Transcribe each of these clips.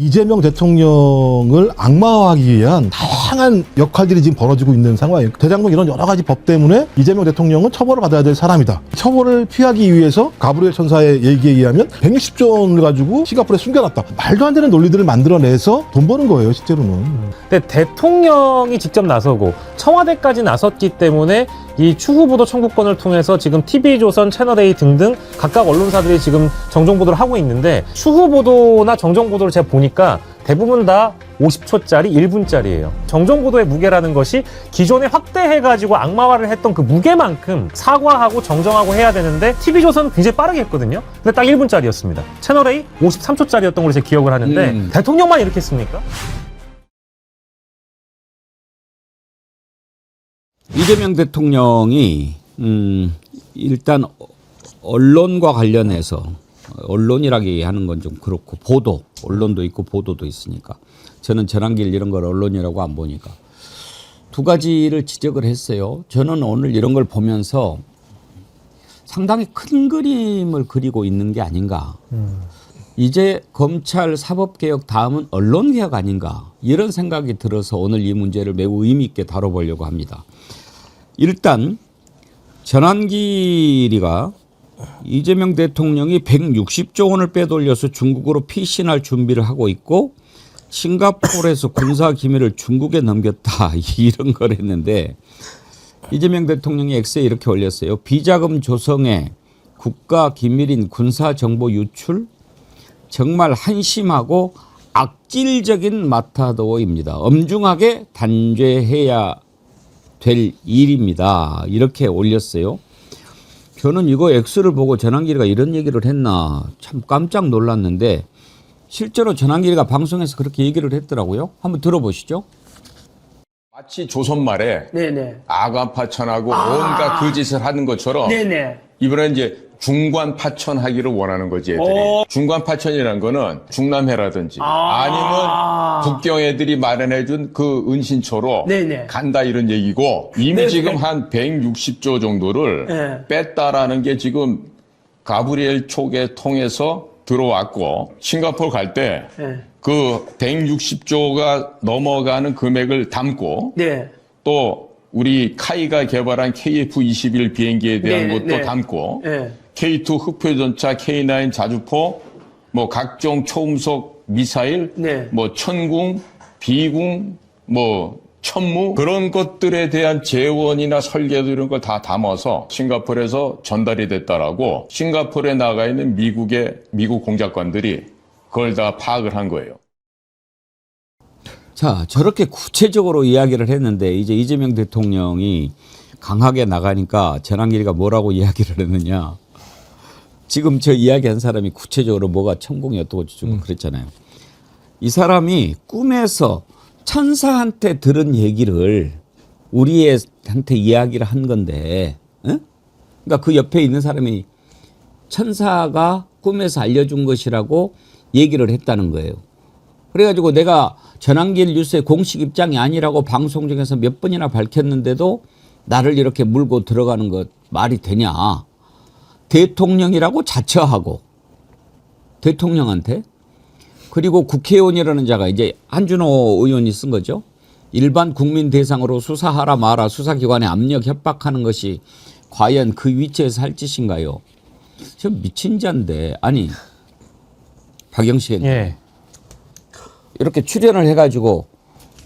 이재명 대통령을 악마화하기 위한 다양한 역할들이 지금 벌어지고 있는 상황이에요. 대장동 이런 여러 가지 법 때문에 이재명 대통령은 처벌을 받아야 될 사람이다. 처벌을 피하기 위해서 가브리엘 천사의 얘기에 의하면 160조 원을 가지고 싱가포르에 숨겨놨다. 말도 안 되는 논리들을 만들어내서 돈 버는 거예요, 실제로는. 근데 대통령이 직접 나서고 청와대까지 나섰기 때문에 이 추후 보도 청구권을 통해서 지금 TV조선, 채널A 등등 각각 언론사들이 지금 정정보도를 하고 있는데 추후 보도나 정정보도를 제가 보니까 대부분 다 50초짜리, 1분짜리예요. 정정보도의 무게라는 것이 기존에 확대해가지고 악마화를 했던 그 무게만큼 사과하고 정정하고 해야 되는데 TV조선은 굉장히 빠르게 했거든요. 근데 딱 1분짜리였습니다. 채널A 53초짜리였던 걸로 제가 기억을 하는데 대통령만 이렇게 했습니까? 이재명 대통령이 일단 언론과 관련해서 언론이라기 하는 건 좀 그렇고 보도, 언론도 있고 보도도 있으니까 저는 전환길 이런 걸 언론이라고 안 보니까 두 가지를 지적을 했어요. 저는 오늘 이런 걸 보면서 상당히 큰 그림을 그리고 있는 게 아닌가. 이제 검찰 사법개혁 다음은 언론개혁 아닌가 이런 생각이 들어서 오늘 이 문제를 매우 의미 있게 다뤄보려고 합니다. 일단 전환길이가 이재명 대통령이 160조 원을 빼돌려서 중국으로 피신할 준비를 하고 있고 싱가포르에서 군사 기밀을 중국에 넘겼다 이런 걸 했는데 이재명 대통령이 X에 이렇게 올렸어요. 비자금 조성에 국가 기밀인 군사 정보 유출 정말 한심하고 악질적인 마타도입니다. 엄중하게 단죄해야 될 일입니다. 이렇게 올렸어요. 저는 이거 X를 보고 전환길이가 이런 얘기를 했나 참 깜짝 놀랐는데 실제로 전환길이가 방송에서 그렇게 얘기를 했더라고요. 한번 들어보시죠. 마치 조선 말에 네네. 아간파천하고 온갖 그 짓을 하는 것처럼 네네. 이번에 이제 중관파천하기를 원하는 거지 애들이. 중관파천이라는 거는 중남해라든지 아니면 북경 애들이 마련해준 그 은신처로 네네. 간다 이런 얘기고 이미 네네. 지금 한 160조 정도를 네. 뺐다라는 게 지금 가브리엘 촉에 통해서 들어왔고 싱가포르 갈 때 네. 그 160조가 넘어가는 금액을 담고 네. 또 우리 카이가 개발한 KF-21 비행기에 대한 네, 것도 네. 담고 네. K2 흑표전차, K9 자주포, 뭐 각종 초음속 미사일, 네. 뭐 천궁, 비궁, 뭐 천무 그런 것들에 대한 재원이나 설계도 이런 걸 다 담아서 싱가포르에서 전달이 됐다라고 싱가포르에 나가 있는 미국 공작관들이 그걸 다 파악을 한 거예요. 자, 저렇게 구체적으로 이야기를 했는데 이제 이재명 대통령이 강하게 나가니까 전환길이가 뭐라고 이야기를 했느냐. 지금 저 이야기한 사람이 구체적으로 뭐가 천공이 어떻고 저쩌고 그랬잖아요. 이 사람이 꿈에서 천사한테 들은 얘기를 우리한테 이야기를 한 건데, 응? 그러니까 그 옆에 있는 사람이 천사가 꿈에서 알려준 것이라고 얘기를 했다는 거예요. 그래가지고 내가 전환길 뉴스의 공식 입장이 아니라고 방송 중에서 몇 번이나 밝혔는데도 나를 이렇게 물고 들어가는 것 말이 되냐. 대통령이라고 자처하고 대통령한테 그리고 국회의원이라는 자가 이제 한준호 의원이 쓴 거죠. 일반 국민 대상으로 수사하라 마라 수사기관에 압력 협박하는 것이 과연 그 위치에서 할 짓인가요? 저 미친 자인데 아니 박영식 예. 이렇게 출연을 해가지고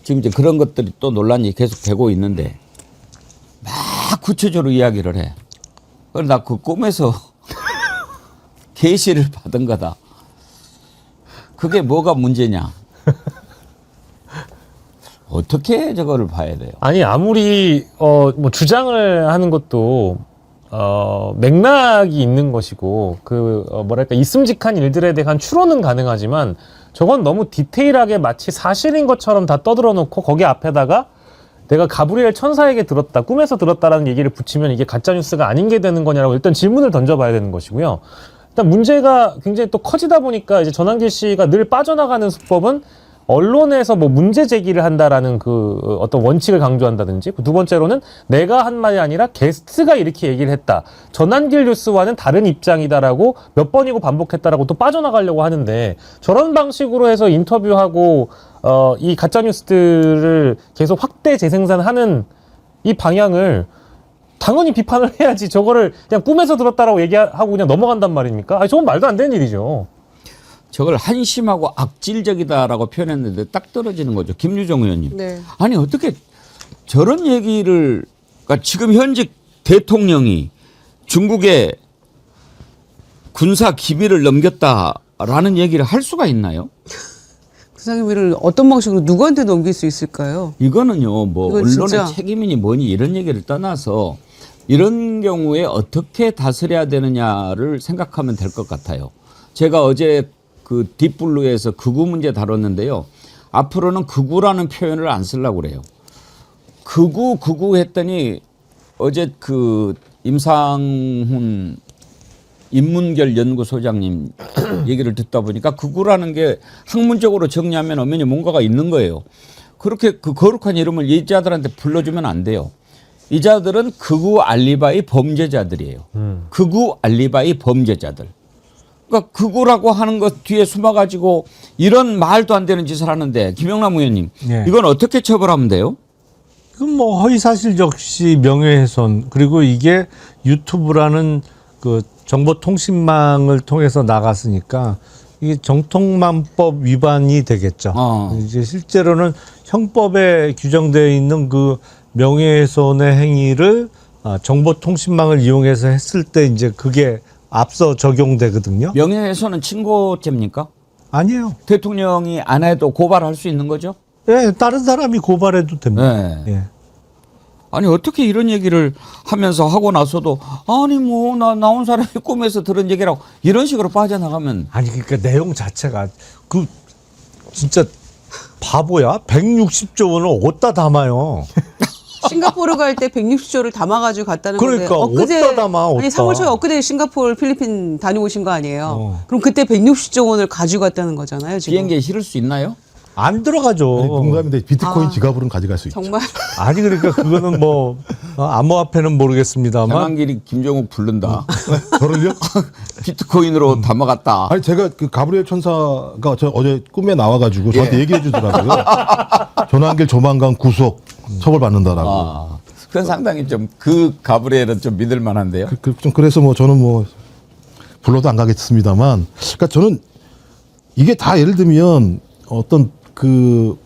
지금 이제 그런 것들이 또 논란이 계속 되고 있는데 막 구체적으로 이야기를 해. 그래서 나 그 꿈에서 계시를 받은 거다. 그게 뭐가 문제냐. 어떻게 저거를 봐야 돼요? 아니 아무리 뭐 주장을 하는 것도 맥락이 있는 것이고 그 뭐랄까 있음직한 일들에 대한 추론은 가능하지만 저건 너무 디테일하게 마치 사실인 것처럼 다 떠들어 놓고 거기 앞에다가 내가 가브리엘 천사에게 들었다, 꿈에서 들었다라는 얘기를 붙이면 이게 가짜뉴스가 아닌 게 되는 거냐라고 일단 질문을 던져봐야 되는 것이고요. 일단 문제가 굉장히 또 커지다 보니까 이제 전환길 씨가 늘 빠져나가는 수법은 언론에서 뭐 문제 제기를 한다라는 그 어떤 원칙을 강조한다든지, 두 번째로는 내가 한 말이 아니라 게스트가 이렇게 얘기를 했다. 전환길 뉴스와는 다른 입장이다라고 몇 번이고 반복했다라고 또 빠져나가려고 하는데, 저런 방식으로 해서 인터뷰하고 이 가짜 뉴스들을 계속 확대 재생산하는 이 방향을 당연히 비판을 해야지, 저거를 그냥 꿈에서 들었다라고 얘기하고 그냥 넘어간단 말입니까? 아니, 저건 말도 안 되는 일이죠. 저걸 한심하고 악질적이다라고 표현했는데 딱 떨어지는 거죠. 김유정 의원님. 네. 아니 어떻게 저런 얘기를, 그러니까 지금 현직 대통령이 중국에 군사 기밀을 넘겼다라는 얘기를 할 수가 있나요? 구상기밀을 어떤 방식으로 누구한테 넘길 수 있을까요? 이거는요, 뭐 이건 언론의 진짜. 책임이니 뭐니 이런 얘기를 떠나서 이런 경우에 어떻게 다스려야 되느냐를 생각하면 될 것 같아요. 제가 어제 그 딥블루에서 극우 문제 다뤘는데요. 앞으로는 극우라는 표현을 안 쓰려고 그래요. 극우 했더니 어제 그 임상훈 인문결 연구소장님 얘기를 듣다 보니까 극우라는 게 학문적으로 정리하면 엄연히 뭔가가 있는 거예요. 그렇게 그 거룩한 이름을 이자들한테 불러주면 안 돼요. 이자들은 극우 알리바이 범죄자들이에요. 극우 알리바이 범죄자들. 그러니까 극우라고 하는 것 뒤에 숨어가지고 이런 말도 안 되는 짓을 하는데, 김영남 의원님, 예. 이건 어떻게 처벌하면 돼요? 이건 뭐 허위사실 적시, 명예훼손, 그리고 이게 유튜브라는 그 정보통신망을 통해서 나갔으니까 이게 정통망법 위반이 되겠죠. 이제 실제로는 형법에 규정되어 있는 그 명예훼손의 행위를 정보통신망을 이용해서 했을 때 이제 그게 앞서 적용되거든요. 명예훼손은 친고죄입니까? 아니에요. 대통령이 안 해도 고발할 수 있는 거죠? 예, 다른 사람이 고발해도 됩니다. 네. 예. 아니 어떻게 이런 얘기를 하면서 하고 나서도 아니 뭐 나온 사람이 꿈에서 들은 얘기라고 이런 식으로 빠져나가면, 아니 그러니까 내용 자체가 그 진짜 바보야. 160조 원을 어디다 담아요. 싱가포르 갈 때 160조를 담아가지고 갔다는 그러니까 건데, 어디다 담아, 아니 어디다. 3월 초에 엊그제 싱가포르 필리핀 다녀오신 거 아니에요? 어. 그럼 그때 160조 원을 가지고 갔다는 거잖아요, 지금. 비행기에 실을 수 있나요? 안 들어가죠. 농담인데 비트코인 지갑으로는 가져갈 수 있죠. 정말 아니 그러니까 그거는 뭐 암호화폐는 모르겠습니다만 장한길이 김정욱 부른다. 저를요? 비트코인으로 담아갔다. 아니 제가 그 가브리엘 천사가 저 어제 꿈에 나와가지고 저한테 얘기해 주더라고요. 전환길 조만간 구속 처벌받는다라고. 아, 그건 상당히 좀 그 가브리엘은 좀 믿을 만한데요. 좀 그래서 뭐 저는 뭐 불러도 안 가겠습니다만, 그러니까 저는 이게 다 예를 들면 어떤 그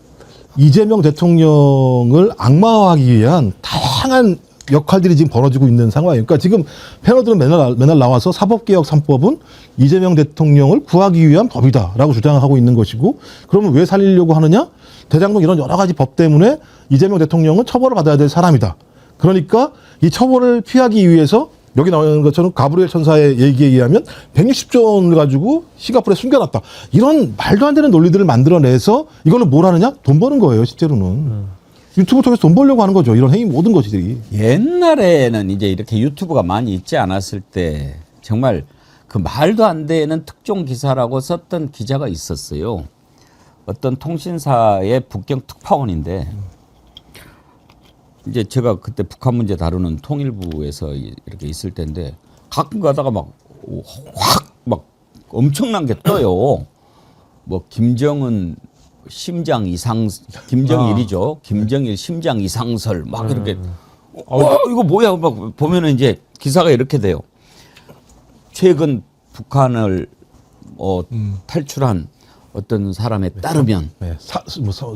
이재명 대통령을 악마화하기 위한 다양한 역할들이 지금 벌어지고 있는 상황이에요. 그러니까 지금 패널들은 맨날 나와서 사법개혁 3법은 이재명 대통령을 구하기 위한 법이다라고 주장하고 있는 것이고, 그러면 왜 살리려고 하느냐? 대장동 이런 여러 가지 법 때문에 이재명 대통령은 처벌을 받아야 될 사람이다. 그러니까 이 처벌을 피하기 위해서 여기 나오는 것처럼 가브리엘 천사의 얘기에 의하면 160조 원을 가지고 싱가포르에 숨겨놨다. 이런 말도 안 되는 논리들을 만들어내서 이거는 뭘 하느냐? 돈 버는 거예요, 실제로는. 유튜브 통해서 돈 벌려고 하는 거죠. 이런 행위 모든 것들이. 옛날에는 이제 이렇게 유튜브가 많이 있지 않았을 때 정말 그 말도 안 되는 특종 기사라고 썼던 기자가 있었어요. 어떤 통신사의 북경 특파원인데, 이제 제가 그때 북한 문제 다루는 통일부에서 이렇게 있을 때인데 가끔 가다가 막 엄청난 게 떠요. 뭐 김정은 심장 이상, 김정일이죠. 김정일 심장 이상설 막 이렇게. 이거 뭐야? 막 보면은 이제 기사가 이렇게 돼요. 최근 북한을 탈출한 어떤 사람에 따르면, 네,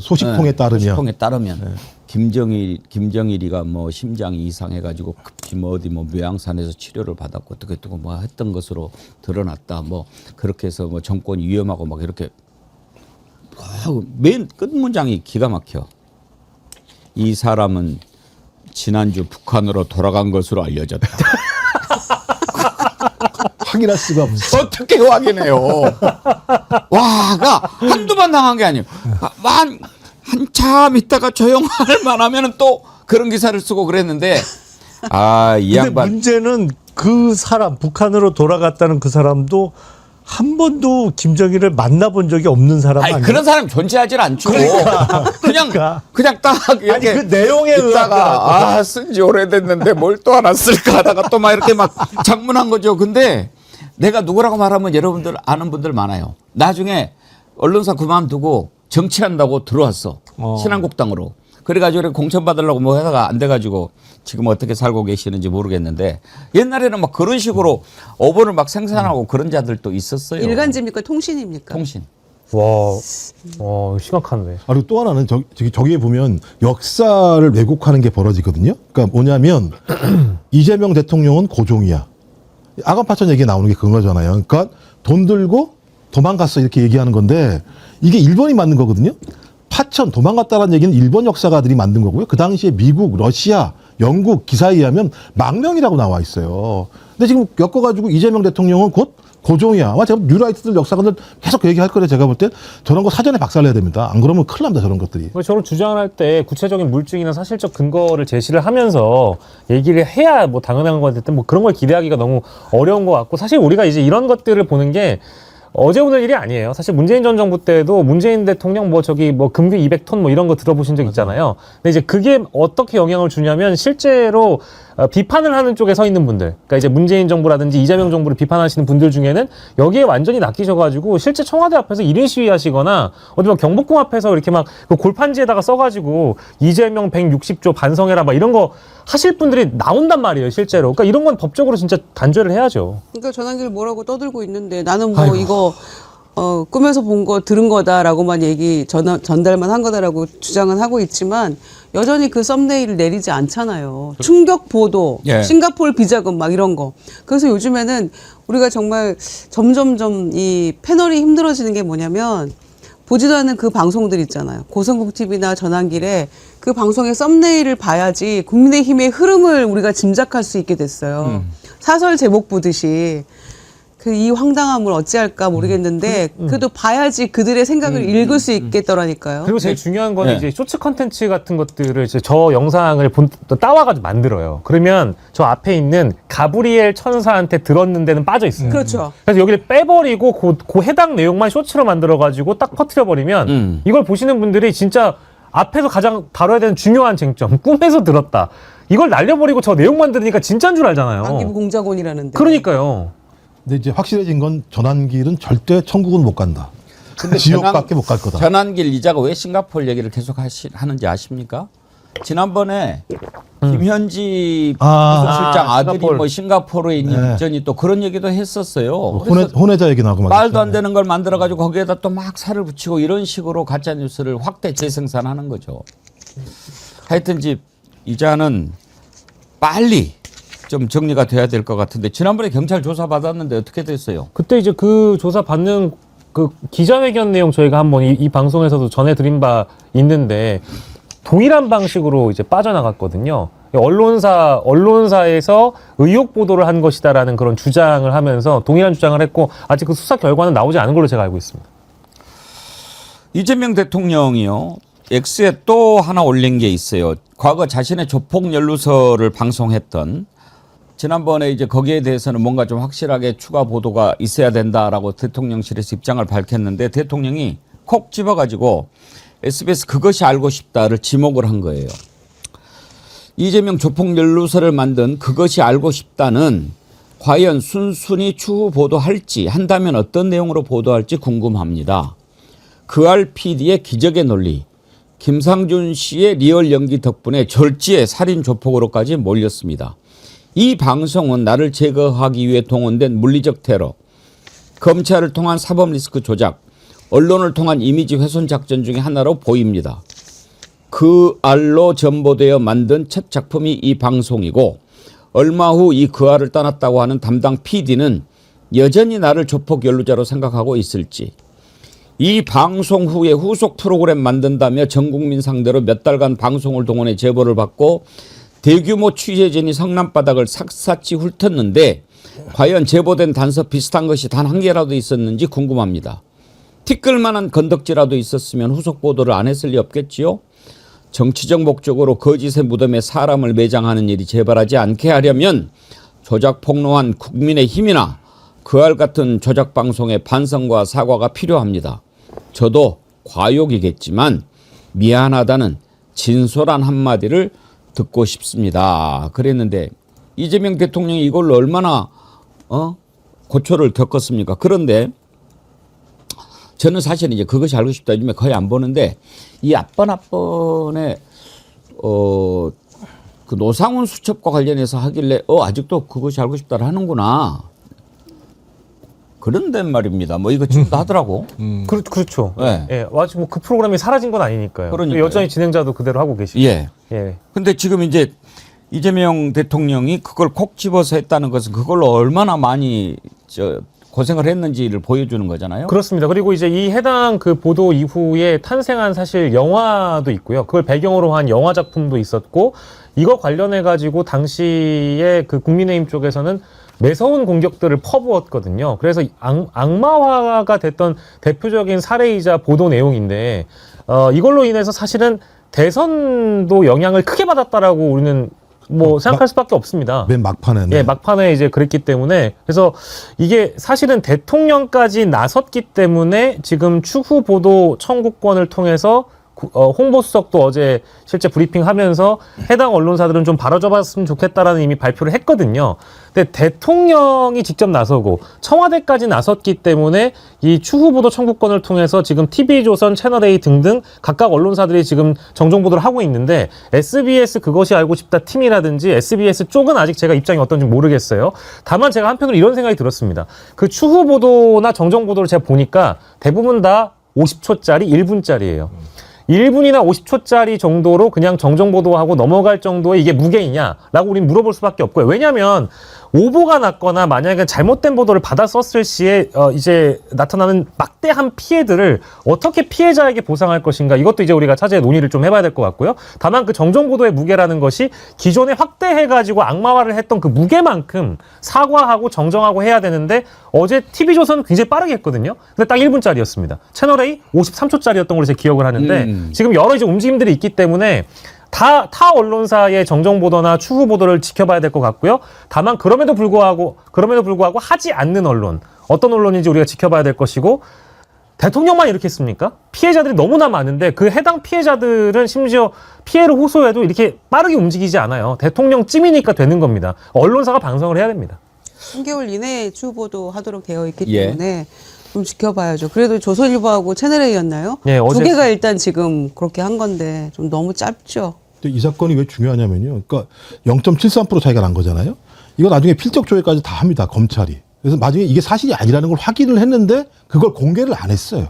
소식통에 따르면. 소식통에 따르면 김정일이가 뭐 심장이 이상해가지고 급히 뭐 어디 뭐 묘양산에서 치료를 받았고 어떻게 뭐 했던 것으로 드러났다. 뭐 그렇게 해서 뭐 정권이 위험하고 막 이렇게. 맨 끝 문장이 기가 막혀. 이 사람은 지난주 북한으로 돌아간 것으로 알려졌다. 확인할 수가 없어. 어떻게 확인해요? 와가 한두 번 당한 게 아니에요. 한참 있다가 조용할 만하면 또 그런 기사를 쓰고 그랬는데, 이 근데 양반. 문제는 그 사람, 북한으로 돌아갔다는 그 사람도 한 번도 김정일을 만나본 적이 없는 사람 아니 아니에요? 그런 사람 존재하질 않죠. 그냥 딱 아니 이렇게 그 내용에 있다가 쓴지 오래됐는데 뭘 또 하나 쓸까 하다가 또 막 이렇게 막 작문한 거죠. 근데 내가 누구라고 말하면 여러분들 아는 분들 많아요. 나중에 언론사 그만두고 정치한다고 들어왔어. 신한국당으로. 그래가지고 이렇게 공천 받으려고 뭐 하다가 안 돼가지고 지금 어떻게 살고 계시는지 모르겠는데 옛날에는 막 그런 식으로 어본을 막 생산하고 그런 자들도 있었어요. 일간지입니까? 통신입니까? 통신. 와, 심각한데. 그리고 또 하나는 저기에 보면 역사를 왜곡하는 게 벌어지거든요. 그러니까 뭐냐면 이재명 대통령은 고종이야. 아간파천 얘기 나오는 게 그거잖아요. 그러니까 돈 들고 도망갔어 이렇게 얘기하는 건데 이게 일본이 만든 거거든요. 파천 도망갔다라는 얘기는 일본 역사가들이 만든 거고요. 그 당시에 미국, 러시아, 영국 기사에 의하면 망명이라고 나와 있어요. 근데 지금 엮어가지고 이재명 대통령은 곧 고종이야. 아마 제가 뉴라이트들 역사가들 계속 그 얘기할 거래 제가 볼 때 저런 거 사전에 박살내야 됩니다. 안 그러면 큰일 납니다. 저런 것들이. 저를 주장을 할 때 구체적인 물증이나 사실적 근거를 제시를 하면서 얘기를 해야 뭐 당연한 건데 뭐 그런 걸 기대하기가 너무 어려운 것 같고 사실 우리가 이제 이런 것들을 보는 게 어제 오늘 일이 아니에요. 사실 문재인 전 정부 때도 문재인 대통령 뭐 금괴 200톤 뭐 이런 거 들어보신 적 있잖아요. 근데 이제 그게 어떻게 영향을 주냐면 실제로 비판을 하는 쪽에 서 있는 분들, 그러니까 이제 문재인 정부라든지 이재명 정부를 비판하시는 분들 중에는 여기에 완전히 낚이셔가지고 실제 청와대 앞에서 1인 시위하시거나 어디 막 경복궁 앞에서 이렇게 막 그 골판지에다가 써가지고 이재명 160조 반성해라 막 이런 거 하실 분들이 나온단 말이에요, 실제로. 그러니까 이런 건 법적으로 진짜 단죄를 해야죠. 그러니까 전환기를 뭐라고 떠들고 있는데 나는 뭐 이거 꿈에서 본 거 들은 거다라고만 전달만 한 거다라고 주장은 하고 있지만 여전히 그 썸네일을 내리지 않잖아요. 충격 보도, 예. 싱가포르 비자금 막 이런 거. 그래서 요즘에는 우리가 정말 점점점 이 패널이 힘들어지는 게 뭐냐면 보지도 않는 그 방송들 있잖아요. 고성국 TV나 전환길에 그 방송의 썸네일을 봐야지 국민의힘의 흐름을 우리가 짐작할 수 있게 됐어요. 사설 제목 보듯이. 그 이 황당함을 어찌할까 모르겠는데 그래도 봐야지 그들의 생각을 읽을 수 있겠더라니까요. 그리고 제일 중요한 거는 네. 이제 쇼츠 컨텐츠 같은 것들을 이제 저 영상을 따와가지고 만들어요. 그러면 저 앞에 있는 가브리엘 천사한테 들었는 데는 빠져 있어요. 그렇죠. 그래서 여기를 빼버리고 그 해당 내용만 쇼츠로 만들어가지고 딱 퍼뜨려버리면 이걸 보시는 분들이 진짜 앞에서 가장 다뤄야 되는 중요한 쟁점, 꿈에서 들었다. 이걸 날려버리고 저 내용만 들으니까 진짜인 줄 알잖아요. 안기부 공작원이라는데. 그러니까 근데 이제 확실해진 건 전환길은 절대 천국은 못 간다. 지옥밖에 못 갈 거다. 전환길 이자가 왜 싱가포르 얘기를 계속 하는지 아십니까? 지난번에 김현지 부속실장 아들이 싱가포르. 뭐 싱가포르에 있는 네. 입전이 또 그런 얘기도 했었어요. 그래서 혼외자 얘기 나오고 말도 안 되는 걸 만들어가지고 거기에다 또 막 살을 붙이고 이런 식으로 가짜 뉴스를 확대 재생산하는 거죠. 하여튼 이자는 빨리 좀 정리가 돼야 될 것 같은데 지난번에 경찰 조사 받았는데 어떻게 됐어요? 그때 이제 그 조사 받는 그 기자회견 내용 저희가 한번 이 방송에서도 전해드린 바 있는데 동일한 방식으로 이제 빠져나갔거든요. 언론사에서 의혹 보도를 한 것이다라는 그런 주장을 하면서 동일한 주장을 했고 아직 그 수사 결과는 나오지 않은 걸로 제가 알고 있습니다. 이재명 대통령이요. X에 또 하나 올린 게 있어요. 과거 자신의 조폭 연루서를 방송했던 지난번에 이제 거기에 대해서는 뭔가 좀 확실하게 추가 보도가 있어야 된다라고 대통령실에서 입장을 밝혔는데 대통령이 콕 집어가지고 SBS 그것이 알고 싶다를 지목을 한 거예요. 이재명 조폭 연루서를 만든 그것이 알고 싶다는 과연 순순히 추후 보도할지 한다면 어떤 내용으로 보도할지 궁금합니다. 그알 PD의 기적의 논리, 김상준 씨의 리얼 연기 덕분에 절지의 살인 조폭으로까지 몰렸습니다. 이 방송은 나를 제거하기 위해 동원된 물리적 테러, 검찰을 통한 사법 리스크 조작, 언론을 통한 이미지 훼손 작전 중에 하나로 보입니다. 그 알로 전보되어 만든 첫 작품이 이 방송이고 얼마 후 이 그 알을 떠났다고 하는 담당 PD는 여전히 나를 조폭 연루자로 생각하고 있을지 이 방송 후에 후속 프로그램 만든다며 전 국민 상대로 몇 달간 방송을 동원해 제보를 받고 대규모 취재진이 성남바닥을 샅샅이 훑었는데 과연 제보된 단서 비슷한 것이 단 한 개라도 있었는지 궁금합니다. 티끌만한 건덕지라도 있었으면 후속 보도를 안 했을 리 없겠지요. 정치적 목적으로 거짓의 무덤에 사람을 매장하는 일이 재발하지 않게 하려면 조작 폭로한 국민의힘이나 그알 같은 조작 방송의 반성과 사과가 필요합니다. 저도 과욕이겠지만 미안하다는 진솔한 한마디를 듣고 싶습니다. 그랬는데 이재명 대통령이 이걸로 얼마나 고초를 겪었습니까? 그런데 저는 사실 이제 그것이 알고 싶다 요즘에 거의 안 보는데 이 앞번의 그 노상훈 수첩과 관련해서 하길래 아직도 그것이 알고 싶다를 하는구나. 그런데 말입니다. 뭐 이거 지금도 하더라고. 그렇죠. 네. 예, 아직 뭐 그 프로그램이 사라진 건 아니니까요. 그러니까요. 여전히 진행자도 그대로 하고 계시고. 예. 예. 근데 지금 이제 이재명 대통령이 그걸 콕 집어서 했다는 것은 그걸로 얼마나 많이 고생을 했는지를 보여주는 거잖아요. 그렇습니다. 그리고 이제 이 해당 그 보도 이후에 탄생한 사실 영화도 있고요. 그걸 배경으로 한 영화 작품도 있었고, 이거 관련해 가지고 당시에 그 국민의힘 쪽에서는 매서운 공격들을 퍼부었거든요. 그래서 악마화가 됐던 대표적인 사례이자 보도 내용인데, 이걸로 인해서 사실은 대선도 영향을 크게 받았다라고 우리는 뭐 생각할 수밖에 없습니다. 맨 막판에. 예, 막판에 이제 그랬기 때문에, 그래서 이게 사실은 대통령까지 나섰기 때문에 지금 추후 보도 청구권을 통해서 홍보수석도 어제 실제 브리핑하면서 해당 언론사들은 좀 바로잡았으면 좋겠다라는 이미 발표를 했거든요. 근데 대통령이 직접 나서고 청와대까지 나섰기 때문에 이 추후 보도 청구권을 통해서 지금 TV조선, 채널A 등등 각각 언론사들이 지금 정정 보도를 하고 있는데, SBS 그것이 알고 싶다 팀이라든지 SBS 쪽은 아직 제가 입장이 어떤지 모르겠어요. 다만 제가 한편으로 이런 생각이 들었습니다. 그 추후 보도나 정정 보도를 제가 보니까 대부분 다 50초짜리, 1분짜리예요. 1분이나 50초짜리 정도로 그냥 정정보도하고 넘어갈 정도의 이게 무게이냐라고 우리는 물어볼 수밖에 없고요. 왜냐하면 오보가 났거나 만약에 잘못된 보도를 받았었을 시에 이제 나타나는 막대한 피해들을 어떻게 피해자에게 보상할 것인가, 이것도 이제 우리가 차제에 논의를 좀 해봐야 될 것 같고요. 다만 그 정정보도의 무게라는 것이 기존에 확대해가지고 악마화를 했던 그 무게만큼 사과하고 정정하고 해야 되는데, 어제 TV조선은 굉장히 빠르게 했거든요. 근데 딱 1분짜리였습니다. 채널A 53초짜리였던 걸로 제가 기억을 하는데 지금 여러 이제 움직임들이 있기 때문에 타 언론사의 정정 보도나 추후 보도를 지켜봐야 될 것 같고요. 다만 그럼에도 불구하고 하지 않는 언론, 어떤 언론인지 우리가 지켜봐야 될 것이고, 대통령만 이렇게 했습니까? 피해자들이 너무나 많은데 그 해당 피해자들은 심지어 피해를 호소해도 이렇게 빠르게 움직이지 않아요. 대통령쯤이니까 되는 겁니다. 언론사가 방송을 해야 됩니다. 3개월 이내에 추후 보도하도록 되어 있기 예. 때문에 좀 지켜봐야죠. 그래도 조선일보하고 채널A였나요? 예, 두 어제 개가 일단 지금 그렇게 한 건데 좀 너무 짧죠. 근데 이 사건이 왜 중요하냐면요. 그러니까 0.73% 차이가 난 거잖아요. 이거 나중에 필적 조회까지 다 합니다, 검찰이. 그래서 나중에 이게 사실이 아니라는 걸 확인을 했는데 그걸 공개를 안 했어요.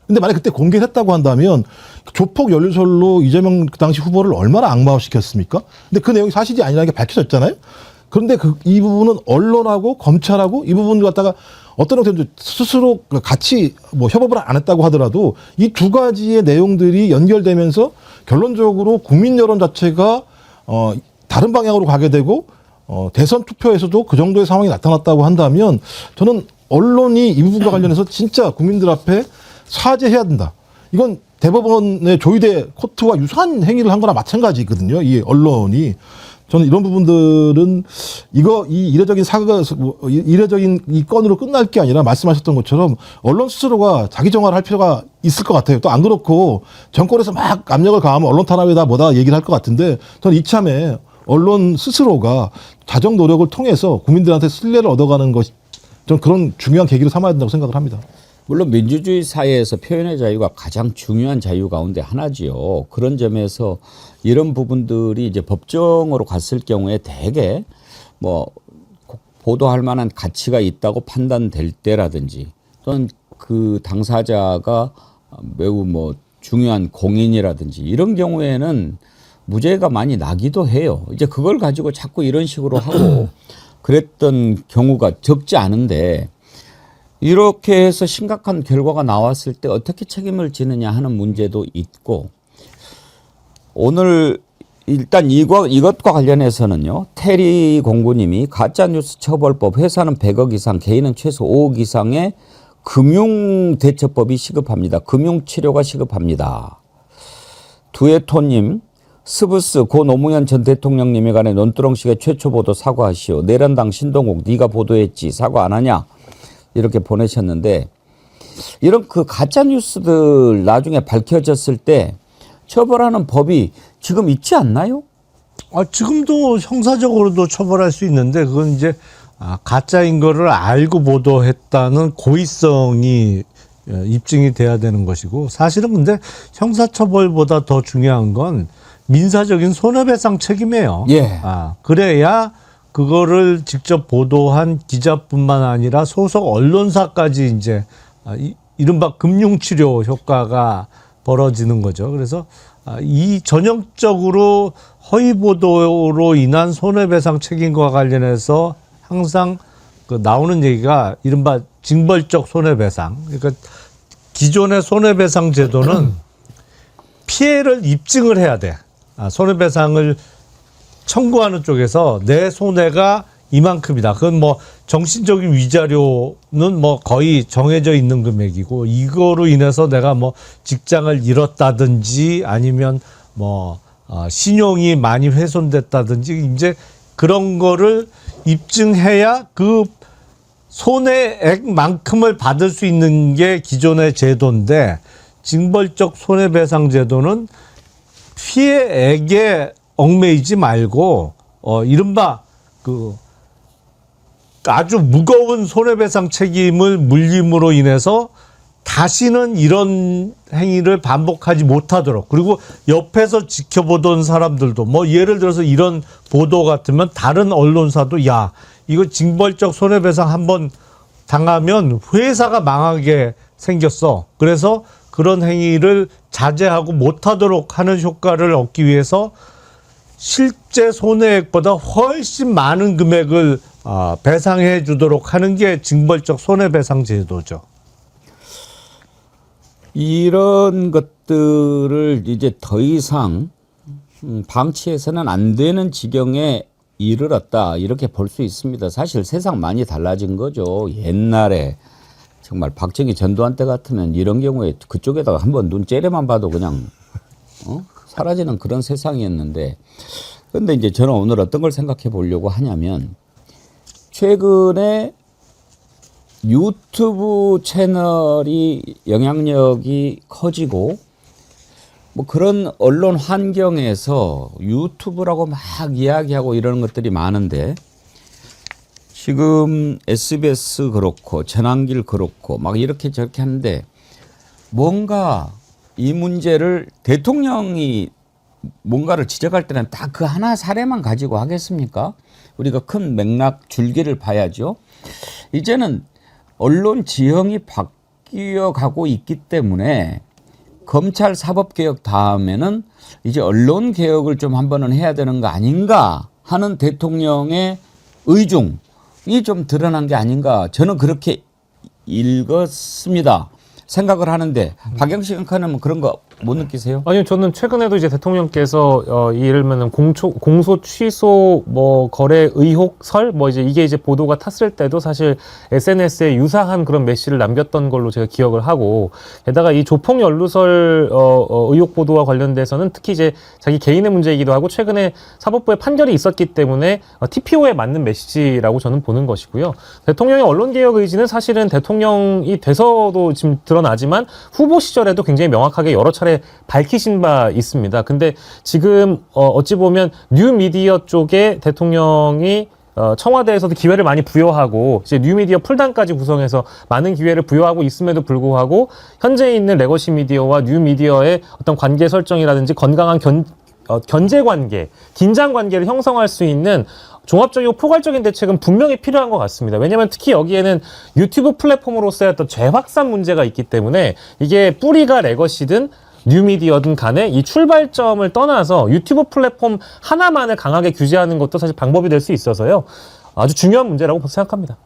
근데 만약 그때 공개를 했다고 한다면 조폭 연루설로 이재명 그 당시 후보를 얼마나 악마화시켰습니까? 근데 그 내용이 사실이 아니라는 게 밝혀졌잖아요. 그런데 이 부분은 언론하고 검찰하고 이 부분을 갖다가 어떤 형태로 스스로 같이 뭐 협업을 안 했다고 하더라도 이 두 가지의 내용들이 연결되면서 결론적으로 국민 여론 자체가 다른 방향으로 가게 되고 대선 투표에서도 그 정도의 상황이 나타났다고 한다면 저는 언론이 이 부분과 관련해서 진짜 국민들 앞에 사죄해야 된다. 이건 대법원의 조의대 코트와 유사한 행위를 한 거나 마찬가지거든요. 이 언론이. 저는 이런 부분들은 이 이례적인 이례적인 이 건으로 끝날 게 아니라 말씀하셨던 것처럼 언론 스스로가 자기 정화를 할 필요가 있을 것 같아요. 또 안 그렇고 정권에서 막 압력을 가하면 언론 탄압이다 뭐다 얘기를 할 것 같은데, 저는 이참에 언론 스스로가 자정 노력을 통해서 국민들한테 신뢰를 얻어가는 것이 저는 그런 중요한 계기를 삼아야 된다고 생각을 합니다. 물론 민주주의 사회에서 표현의 자유가 가장 중요한 자유 가운데 하나지요. 그런 점에서 이런 부분들이 이제 법정으로 갔을 경우에 대개 뭐 보도할 만한 가치가 있다고 판단될 때라든지, 또는 그 당사자가 매우 뭐 중요한 공인이라든지 이런 경우에는 무죄가 많이 나기도 해요. 이제 그걸 가지고 자꾸 이런 식으로 하고 그랬던 경우가 적지 않은데, 이렇게 해서 심각한 결과가 나왔을 때 어떻게 책임을 지느냐 하는 문제도 있고, 오늘 일단 이것과 관련해서는요, 테리 공구님이 가짜뉴스 처벌법, 회사는 100억 이상, 개인은 최소 5억 이상의 금융대처법이 시급합니다. 금융치료가 시급합니다. 두에토님, 스브스 고 노무현 전 대통령님에 관해 논두렁식의 최초 보도 사과하시오. 내란당 신동욱 네가 보도했지 사과 안 하냐. 이렇게 보내셨는데 이런 그 가짜 뉴스들 나중에 밝혀졌을 때 처벌하는 법이 지금 있지 않나요? 지금도 형사적으로도 처벌할 수 있는데 그건 이제 가짜인 거를 알고 보도했다는 고의성이 입증이 돼야 되는 것이고 사실은 근데 형사처벌보다 더 중요한 건 민사적인 손해배상 책임이에요. 예. 그래야 그거를 직접 보도한 기자뿐만 아니라 소속 언론사까지 이제 이른바 금융치료 효과가 벌어지는 거죠. 그래서 이 전형적으로 허위 보도로 인한 손해배상 책임과 관련해서 항상 그 나오는 얘기가 이른바 징벌적 손해배상. 그러니까 기존의 손해배상 제도는 피해를 입증을 해야 돼. 손해배상을 청구하는 쪽에서 내 손해가 이만큼이다. 그건 뭐 정신적인 위자료는 뭐 거의 정해져 있는 금액이고 이거로 인해서 내가 뭐 직장을 잃었다든지 아니면 뭐 신용이 많이 훼손됐다든지 이제 그런 거를 입증해야 그 손해액만큼을 받을 수 있는 게 기존의 제도인데 징벌적 손해배상 제도는 피해액에 얽매이지 말고 이른바 그 아주 무거운 손해배상 책임을 물림으로 인해서 다시는 이런 행위를 반복하지 못하도록 그리고 옆에서 지켜보던 사람들도 뭐 예를 들어서 이런 보도 같으면 다른 언론사도 야 이거 징벌적 손해배상 한번 당하면 회사가 망하게 생겼어. 그래서 그런 행위를 자제하고 못하도록 하는 효과를 얻기 위해서 실제 손해액보다 훨씬 많은 금액을 배상해 주도록 하는 게 징벌적 손해배상 제도죠. 이런 것들을 이제 더 이상 방치해서는 안 되는 지경에 이르렀다 이렇게 볼 수 있습니다. 사실 세상 많이 달라진 거죠. 옛날에 정말 박정희 전두환 때 같으면 이런 경우에 그쪽에다가 한번 눈 째려만 봐도 그냥 사라지는 그런 세상이었는데 그런데 이제 저는 오늘 어떤 걸 생각해 보려고 하냐면 최근에 유튜브 채널이 영향력이 커지고 뭐 그런 언론 환경에서 유튜브라고 막 이야기하고 이러는 것들이 많은데 지금 SBS 그렇고 전환길 그렇고 막 이렇게 저렇게 하는데 뭔가 이 문제를 대통령이 뭔가를 지적할 때는 딱 그 하나 사례만 가지고 하겠습니까? 우리가 큰 맥락 줄기를 봐야죠. 이제는 언론 지형이 바뀌어 가고 있기 때문에 검찰 사법개혁 다음에는 이제 언론개혁을 좀 한번은 해야 되는 거 아닌가 하는 대통령의 의중이 좀 드러난 게 아닌가 저는 그렇게 읽었습니다. 생각을 하는데 박영식 의원은 그런 거 못 느끼세요? 아니요, 저는 최근에도 이제 대통령께서 이를면은 공소 취소 뭐 거래 의혹설 뭐 이게 이제 보도가 탔을 때도 사실 SNS에 유사한 그런 메시지를 남겼던 걸로 제가 기억을 하고 게다가 이 조폭 연루설 의혹 보도와 관련돼서는 특히 이제 자기 개인의 문제이기도 하고 최근에 사법부의 판결이 있었기 때문에 TPO에 맞는 메시지라고 저는 보는 것이고요. 대통령의 언론개혁 의지는 사실은 대통령이 돼서도 지금 드러나지만 후보 시절에도 굉장히 명확하게 여러 차례 밝히신 바 있습니다. 근데 지금 어찌 보면 뉴미디어 쪽에 대통령이 청와대에서도 기회를 많이 부여하고 이제 뉴미디어 풀단까지 구성해서 많은 기회를 부여하고 있음에도 불구하고 현재 있는 레거시 미디어와 뉴미디어의 어떤 관계 설정이라든지 건강한 견제 관계, 긴장 관계를 형성할 수 있는 종합적이고 포괄적인 대책은 분명히 필요한 것 같습니다. 왜냐하면 특히 여기에는 유튜브 플랫폼으로서의 어떤 재확산 문제가 있기 때문에 이게 뿌리가 레거시든 뉴미디어든 간에 이 출발점을 떠나서 유튜브 플랫폼 하나만을 강하게 규제하는 것도 사실 방법이 될 수 있어서요. 아주 중요한 문제라고 생각합니다.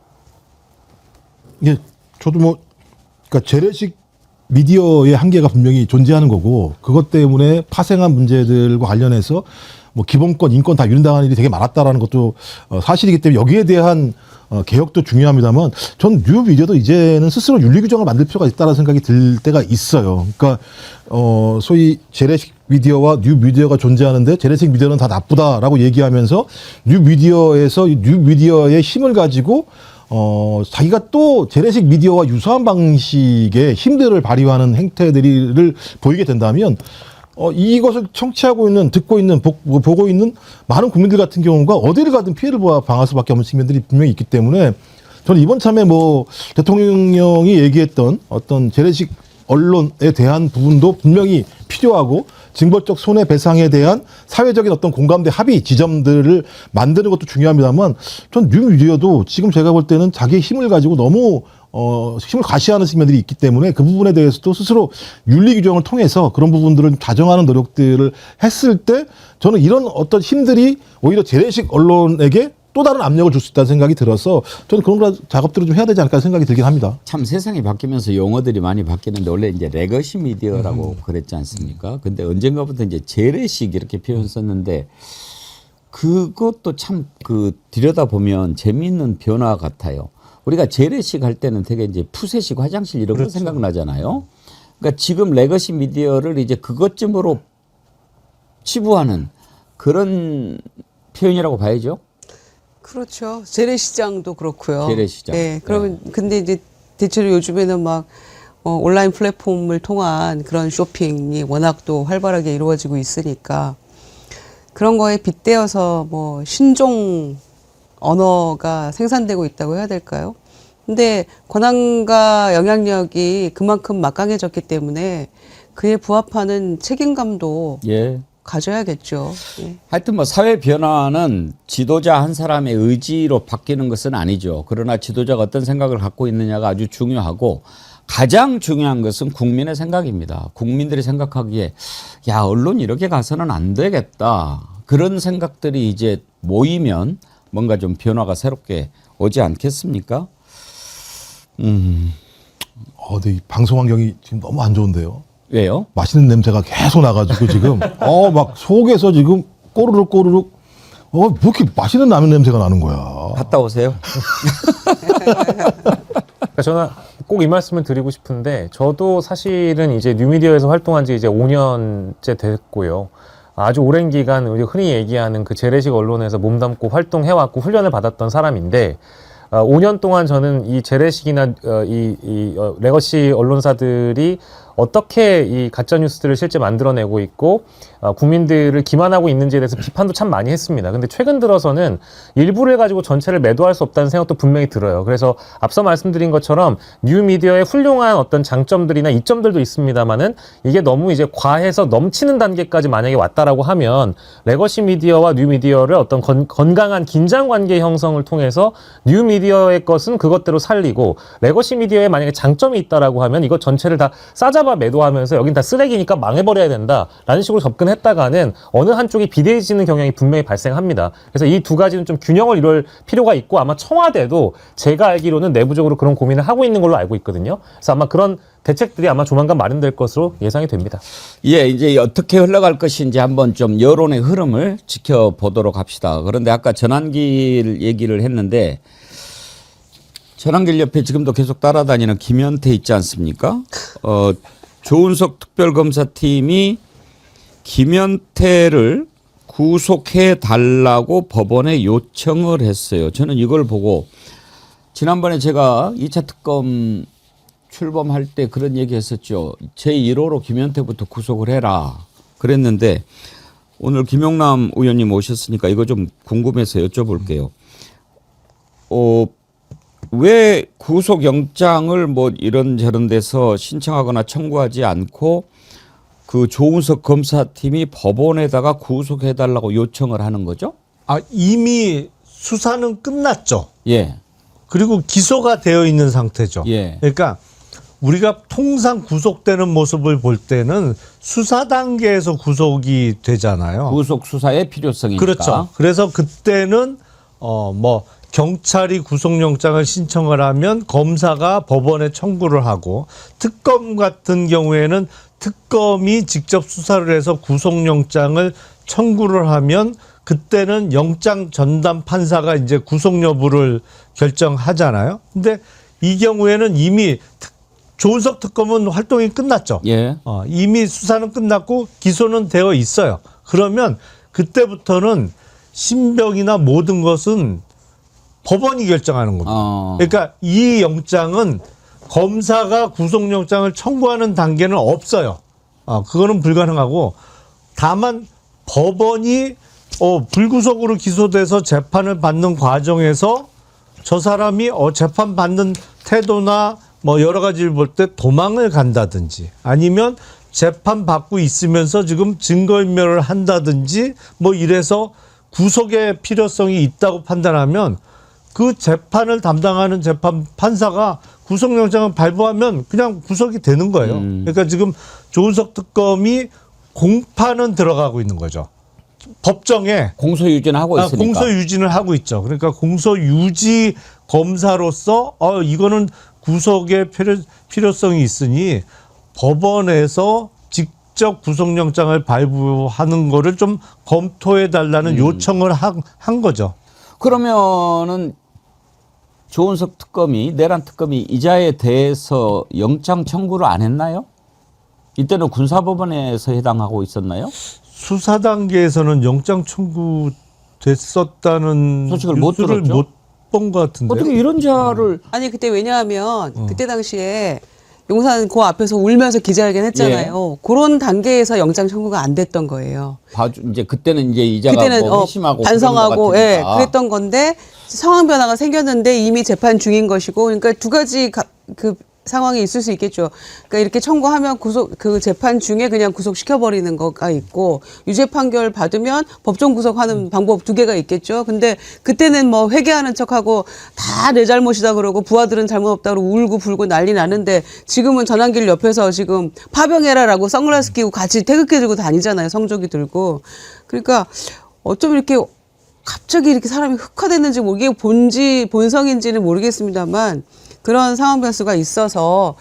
이게 저도 그러니까 재래식 미디어의 한계가 분명히 존재하는 거고 그것 때문에 파생한 문제들과 관련해서 뭐 기본권, 인권 다 유린당하는 일이 되게 많았다라는 것도 사실이기 때문에 여기에 대한 개혁도 중요합니다만 전 뉴미디어도 이제는 스스로 윤리 규정을 만들 필요가 있다는 생각이 들 때가 있어요. 그러니까 소위 재래식 미디어와 뉴미디어가 존재하는데 재래식 미디어는 다 나쁘다라고 얘기하면서 뉴미디어에서 뉴미디어의 힘을 가지고 자기가 또 재래식 미디어와 유사한 방식의 힘들을 발휘하는 행태들을 보이게 된다면 이것을 청취하고 있는, 듣고 있는, 보고 있는 많은 국민들 같은 경우가 어디를 가든 피해를 당할 수밖에 없는 측면들이 분명히 있기 때문에 저는 이번 참에 대통령이 얘기했던 어떤 재래식 언론에 대한 부분도 분명히 필요하고 징벌적 손해배상에 대한 사회적인 어떤 공감대 합의 지점들을 만드는 것도 중요합니다만 전 뉴미디어도 지금 제가 볼 때는 자기의 힘을 가지고 너무 힘을 과시하는 측면들이 있기 때문에 그 부분에 대해서도 스스로 윤리 규정을 통해서 그런 부분들을 자정하는 노력들을 했을 때 저는 이런 어떤 힘들이 오히려 재래식 언론에게 또 다른 압력을 줄 수 있다는 생각이 들어서 저는 그런 작업들을 좀 해야 되지 않을까 생각이 들긴 합니다. 참 세상이 바뀌면서 용어들이 많이 바뀌는데 원래 이제 레거시 미디어라고 그랬지 않습니까? 근데 언젠가부터 이제 재래식 이렇게 표현 썼는데 그것도 참 들여다보면 재미있는 변화 같아요. 우리가 재래식 할 때는 되게 이제 푸세식 화장실 이런 거 생각나잖아요. 그러니까 지금 레거시 미디어를 이제 그것쯤으로 치부하는 그런 표현이라고 봐야죠. 그렇죠. 재래시장도 그렇고요. 재래시장. 네. 그러면 근데 이제 대체로 요즘에는 막 온라인 플랫폼을 통한 그런 쇼핑이 워낙 또 활발하게 이루어지고 있으니까 그런 거에 빗대어서 신종 언어가 생산되고 있다고 해야 될까요? 근데 권한과 영향력이 그만큼 막강해졌기 때문에 그에 부합하는 책임감도 예. 가져야겠죠. 예. 하여튼 사회 변화는 지도자 한 사람의 의지로 바뀌는 것은 아니죠. 그러나 지도자가 어떤 생각을 갖고 있느냐가 아주 중요하고 가장 중요한 것은 국민의 생각입니다. 국민들이 생각하기에 야, 언론이 이렇게 가서는 안 되겠다. 그런 생각들이 이제 모이면 뭔가 좀 변화가 새롭게 오지 않겠습니까? 근데 이 방송 환경이 지금 너무 안 좋은데요. 왜요? 맛있는 냄새가 계속 나가지고 지금 막 속에서 지금 꼬르륵 뭐 이렇게 맛있는 라면 냄새가 나는 거야. 갔다 오세요. 그러니까 저는 꼭 이 말씀을 드리고 싶은데 저도 사실은 이제 뉴미디어에서 활동한 지 이제 5년째 됐고요. 아주 오랜 기간 우리 흔히 얘기하는 그 재래식 언론에서 몸담고 활동해왔고 훈련을 받았던 사람인데 5년 동안 저는 이 재래식이나 레거시 언론사들이 어떻게 이 가짜 뉴스들을 실제 만들어내고 있고 국민들을 기만하고 있는지에 대해서 비판도 참 많이 했습니다. 근데 최근 들어서는 일부를 가지고 전체를 매도할 수 없다는 생각도 분명히 들어요. 그래서 앞서 말씀드린 것처럼 뉴미디어의 훌륭한 어떤 장점들이나 이점들도 있습니다만은 이게 너무 이제 과해서 넘치는 단계까지 만약에 왔다라고 하면 레거시 미디어와 뉴미디어를 어떤 건강한 긴장 관계 형성을 통해서 뉴미디어의 것은 그것대로 살리고 레거시 미디어에 만약에 장점이 있다라고 하면 이것 전체를 다 싸잡아 매도하면서 여긴 다 쓰레기니까 망해버려야 된다라는 식으로 접근했다가는 어느 한쪽이 비대해지는 경향이 분명히 발생합니다. 그래서 이 두 가지는 좀 균형을 이룰 필요가 있고 아마 청와대도 제가 알기로는 내부적으로 그런 고민을 하고 있는 걸로 알고 있거든요. 그래서 아마 그런 대책들이 아마 조만간 마련될 것으로 예상이 됩니다. 예, 이제 어떻게 흘러갈 것인지 한번 좀 여론의 흐름을 지켜보도록 합시다. 그런데 아까 전환길 얘기를 했는데 전환길 옆에 지금도 계속 따라다니는 김현태 있지 않습니까? 조은석 특별검사팀이 김현태를 구속해 달라고 법원에 요청을 했어요. 저는 이걸 보고 지난번에 제가 2차 특검 출범할 때 그런 얘기 했었죠. 제1호로 김현태부터 구속을 해라. 그랬는데 오늘 김용남 의원님 오셨으니까 이거 좀 궁금해서 여쭤볼게요. 왜 구속영장을 이런저런 데서 신청하거나 청구하지 않고 그 조은석 검사팀이 법원에다가 구속해달라고 요청을 하는 거죠? 이미 수사는 끝났죠. 예. 그리고 기소가 되어 있는 상태죠. 예. 그러니까 우리가 통상 구속되는 모습을 볼 때는 수사 단계에서 구속이 되잖아요. 구속 수사의 필요성이니까. 그렇죠. 그래서 그때는 경찰이 구속영장을 신청을 하면 검사가 법원에 청구를 하고 특검 같은 경우에는 특검이 직접 수사를 해서 구속영장을 청구를 하면 그때는 영장 전담 판사가 이제 구속 여부를 결정하잖아요. 근데 이 경우에는 이미 조은석 특검은 활동이 끝났죠. 예. 이미 수사는 끝났고 기소는 되어 있어요. 그러면 그때부터는 신병이나 모든 것은 법원이 결정하는 겁니다. 어. 그러니까 이 영장은 검사가 구속영장을 청구하는 단계는 없어요. 그거는 불가능하고 다만 법원이 불구속으로 기소돼서 재판을 받는 과정에서 저 사람이 재판 받는 태도나 뭐 여러 가지를 볼 때 도망을 간다든지 아니면 재판 받고 있으면서 지금 증거인멸을 한다든지 뭐 이래서 구속의 필요성이 있다고 판단하면 그 재판을 담당하는 재판 판사가 구속영장을 발부하면 그냥 구속이 되는 거예요. 그러니까 지금 조은석 특검이 공판은 들어가고 있는 거죠. 법정에 공소 유지는 하고 있으니까. 공소 유지를 하고 있죠. 그러니까 공소 유지 검사로서 이거는 구속의 필요성이 있으니 법원에서 직접 구속영장을 발부하는 거를 좀 검토해 달라는 요청을 한 거죠. 그러면은 조은석 특검이 내란 특검이 이자에 대해서 영장 청구를 안 했나요? 이때는 군사법원에서 해당하고 있었나요? 수사 단계에서는 영장 청구 됐었다는 소식을 못 뉴스를 들었죠? 못 본 것 같은데. 어떻게 이런 자를 아니 그때 왜냐하면 그때 당시에 용산 그 앞에서 울면서 기자회견 했잖아요. 그런 단계에서 영장 청구가 안 됐던 거예요. 봐주 이제 그때는 이제 이자가 그때는 뭐 회심하고 반성하고 그런 것 같으니까. 그랬던 건데 상황 변화가 생겼는데 이미 재판 중인 것이고 그러니까 두 가지 그 상황이 있을 수 있겠죠. 그러니까 이렇게 청구하면 그 재판 중에 그냥 구속시켜 버리는 거가 있고 유죄 판결 받으면 법정 구속하는 방법 두 개가 있겠죠. 근데 그때는 뭐 회개하는 척하고 다 내 잘못이다 그러고 부하들은 잘못 없다 그러고 울고 불고 난리 나는데 지금은 전환길 옆에서 지금 파병해라라고 선글라스 끼고 같이 태극기 들고 다니잖아요. 성조기 들고. 그러니까 어쩜 이렇게 갑자기 이렇게 사람이 흑화됐는지 뭐 이게 본성인지는 모르겠습니다만 그런 상황 변수가 있어서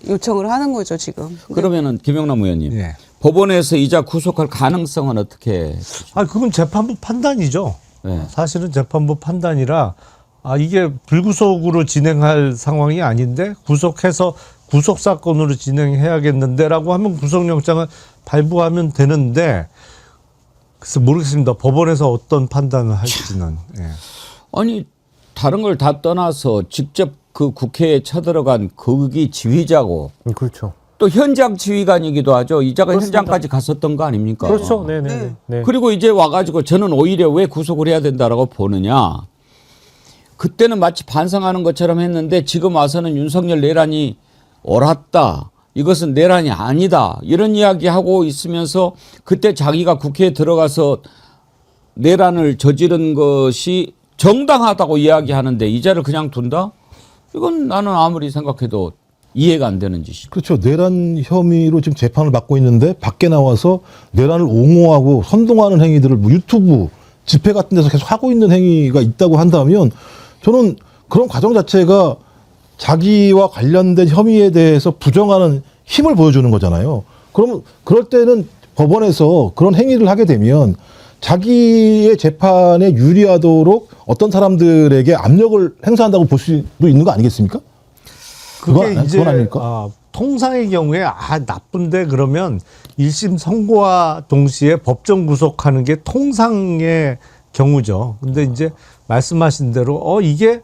요청을 하는 거죠, 지금. 그러면은 김영남 의원님. 예. 법원에서 이자 구속할 가능성은 어떻게? 그건 재판부 판단이죠. 네. 사실은 재판부 판단이라 이게 불구속으로 진행할 상황이 아닌데 구속해서 구속 사건으로 진행해야겠는데라고 하면 구속영장을 발부하면 되는데 글쎄 모르겠습니다. 법원에서 어떤 판단을 할지는. 예. 아니 다른 걸 다 떠나서 직접 그 국회에 쳐들어간 거기 지휘자고 그렇죠. 또 현장 지휘관이기도 하죠. 이자가 현장까지 갔었던 거 아닙니까? 그렇죠. 네네. 네. 그리고 이제 와가지고 저는 오히려 왜 구속을 해야 된다라고 보느냐. 그때는 마치 반성하는 것처럼 했는데 지금 와서는 윤석열 내란이 옳았다. 이것은 내란이 아니다. 이런 이야기하고 있으면서 그때 자기가 국회에 들어가서 내란을 저지른 것이 정당하다고 이야기하는데 이자를 그냥 둔다? 이건 나는 아무리 생각해도 이해가 안 되는 짓이죠. 그렇죠. 내란 혐의로 지금 재판을 받고 있는데 밖에 나와서 내란을 옹호하고 선동하는 행위들을 뭐 유튜브 집회 같은 데서 계속 하고 있는 행위가 있다고 한다면 저는 그런 과정 자체가 자기와 관련된 혐의에 대해서 부정하는 힘을 보여주는 거잖아요. 그러면 그럴 때는 법원에서 그런 행위를 하게 되면 자기의 재판에 유리하도록 어떤 사람들에게 압력을 행사한다고 볼 수도 있는 거 아니겠습니까? 그게 이제 그건 아닙니까? 통상의 경우에 나쁜데 그러면 1심 선고와 동시에 법정 구속하는 게 통상의 경우죠. 근데 이제 말씀하신 대로 이게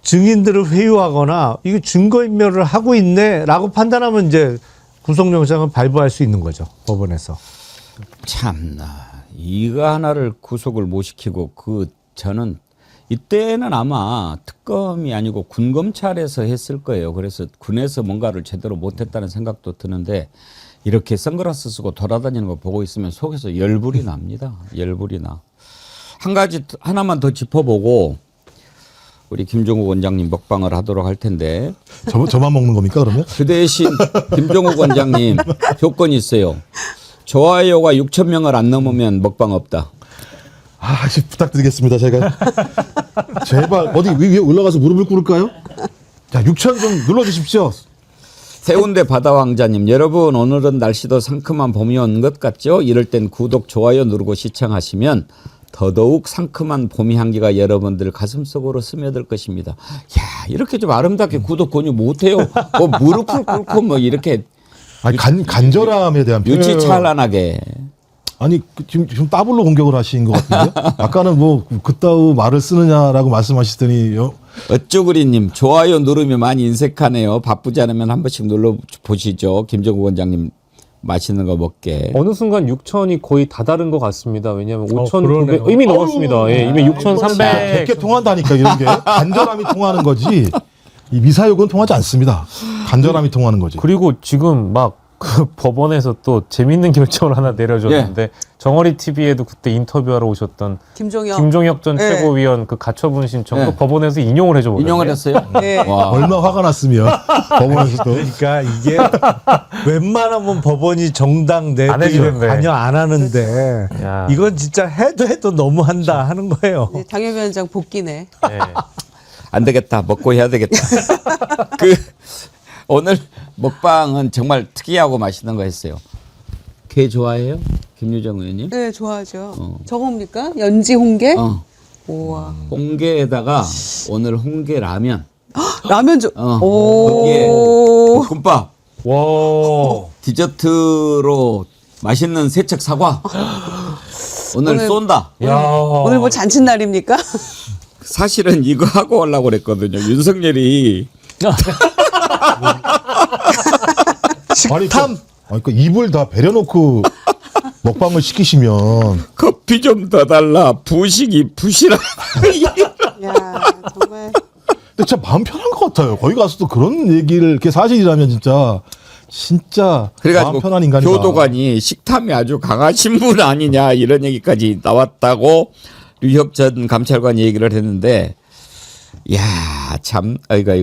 증인들을 회유하거나 이게 증거인멸을 하고 있네라고 판단하면 이제 구속영장을 발부할 수 있는 거죠. 법원에서. 참나 이거 하나를 구속을 못 시키고 저는 이때는 아마 특검이 아니고 군검찰에서 했을 거예요. 그래서 군에서 뭔가를 제대로 못했다는 생각도 드는데 이렇게 선글라스 쓰고 돌아다니는 거 보고 있으면 속에서 열불이 납니다. 열불이 나. 한 가지 하나만 더 짚어보고 우리 김종욱 원장님 먹방을 하도록 할 텐데 저만 먹는 겁니까 그러면? 그 대신 김종욱 원장님 조건이 있어요. 좋아요가 6천 명을 안 넘으면 먹방 없다. 부탁드리겠습니다. 제가 제발 어디 위에 올라가서 무릎을 꿇을까요? 자, 6천 좀 눌러주십시오. 세운대 바다왕자님, 여러분 오늘은 날씨도 상큼한 봄이 온 것 같죠? 이럴 땐 구독, 좋아요 누르고 시청하시면 더더욱 상큼한 봄이 향기가 여러분들 가슴속으로 스며들 것입니다. 야, 이렇게 좀 아름답게 구독 권유 못해요. 뭐 무릎을 꿇고 뭐 이렇게 간절함에 대한 표현. 유치찬란하게. 아니 지금 더블로 공격을 하신 것 같은데요. 아까는 뭐 그따위 말을 쓰느냐라고 말씀하시더니 어쭈구리님 좋아요 누르면 많이 인색하네요. 바쁘지 않으면 한 번씩 눌러 보시죠. 김정국 원장님 맛있는 거 먹게. 어느 순간 6천이 거의 다 다른 것 같습니다. 왜냐하면 5,900 그러네요. 이미 넘었습니다. 예, 이미 6,300. 100개 통한다니까 이런 게 간절함이 통하는 거지. 이 미사역은 통하지 않습니다. 간절함이 통하는 거지. 그리고 지금 막 그 법원에서 또 재밌는 결정을 하나 내려줬는데 정어리 TV에도 그때 인터뷰하러 오셨던 김종혁 전 네. 최고위원 그 가처분 신청도 네. 법원에서 인용을 해줘 버렸어요. 인용을 했어요? 네. 와. 얼마 화가 났으면 법원에서도. 그러니까 이게 웬만하면 법원이 정당 안 내부에 해주는데. 관여 안 하는데 야. 이건 진짜 해도 너무한다 하는 거예요. 네, 당협위원장 복귀네. 네. 안 되겠다. 먹고 해야 되겠다. 그 오늘 먹방은 정말 특이하고 맛있는 거 했어요. 게 좋아해요? 김유정 의원님? 네, 좋아하죠. 저거 뭡니까? 연지 홍게? 어. 우와. 홍게에다가 오늘 홍게 라면. 라면 좀. 거기에 오. 볶음밥. 와. 디저트로 맛있는 세척 사과. 오늘 쏜다. 야. 오늘 뭐 잔칫날입니까? 사실은 이거 하고 오려고 그랬거든요. 윤석열이 식탐. 그러니까 입을 다 배려놓고 먹방을 시키시면 커피 좀 더 달라. 부식이 부실하. 야, 정말. 근데 진짜 마음 편한 것 같아요. 거기 가서도 그런 얘기를 그게 사실이라면 진짜 그래가지고 마음 편한 인간이다. 교도관이 식탐이 아주 강하신 분 아니냐 이런 얘기까지 나왔다고 류협 전 감찰관이 얘기를 했는데, 야 참 이거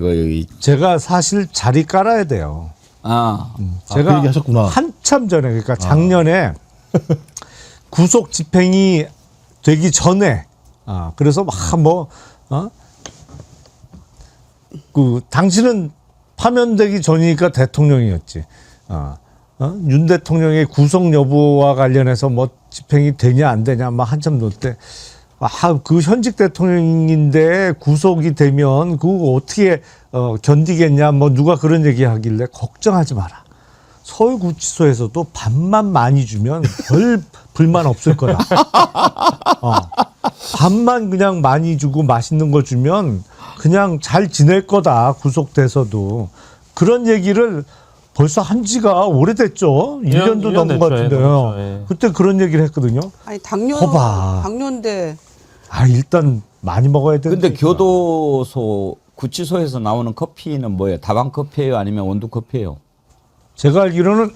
제가 사실 자리 깔아야 돼요. 그 제가 얘기 하셨구나. 한참 전에 그러니까 작년에 구속 집행이 되기 전에 그래서 그 당신은 파면되기 전이니까 대통령이었지. 윤 대통령의 구속 여부와 관련해서 뭐 집행이 되냐 안 되냐 막 한참 놀 때 그 현직 대통령인데 구속이 되면 그거 어떻게 견디겠냐 뭐 누가 그런 얘기 하길래 걱정하지 마라. 서울구치소에서도 밥만 많이 주면 별 불만 없을 거다. 밥만 그냥 많이 주고 맛있는 거 주면 그냥 잘 지낼 거다. 구속돼서도. 그런 얘기를 벌써 한 지가 오래됐죠. 1년도 1년 넘은 것 됐죠. 같은데요. 넘었죠. 예. 그때 그런 얘기를 했거든요. 아니, 거봐. 당뇨인데. 일단 많이 먹어야 되는데. 근데 교도소 구치소에서 나오는 커피는 뭐예요? 다방 커피예요? 아니면 원두 커피예요? 제가 알기로는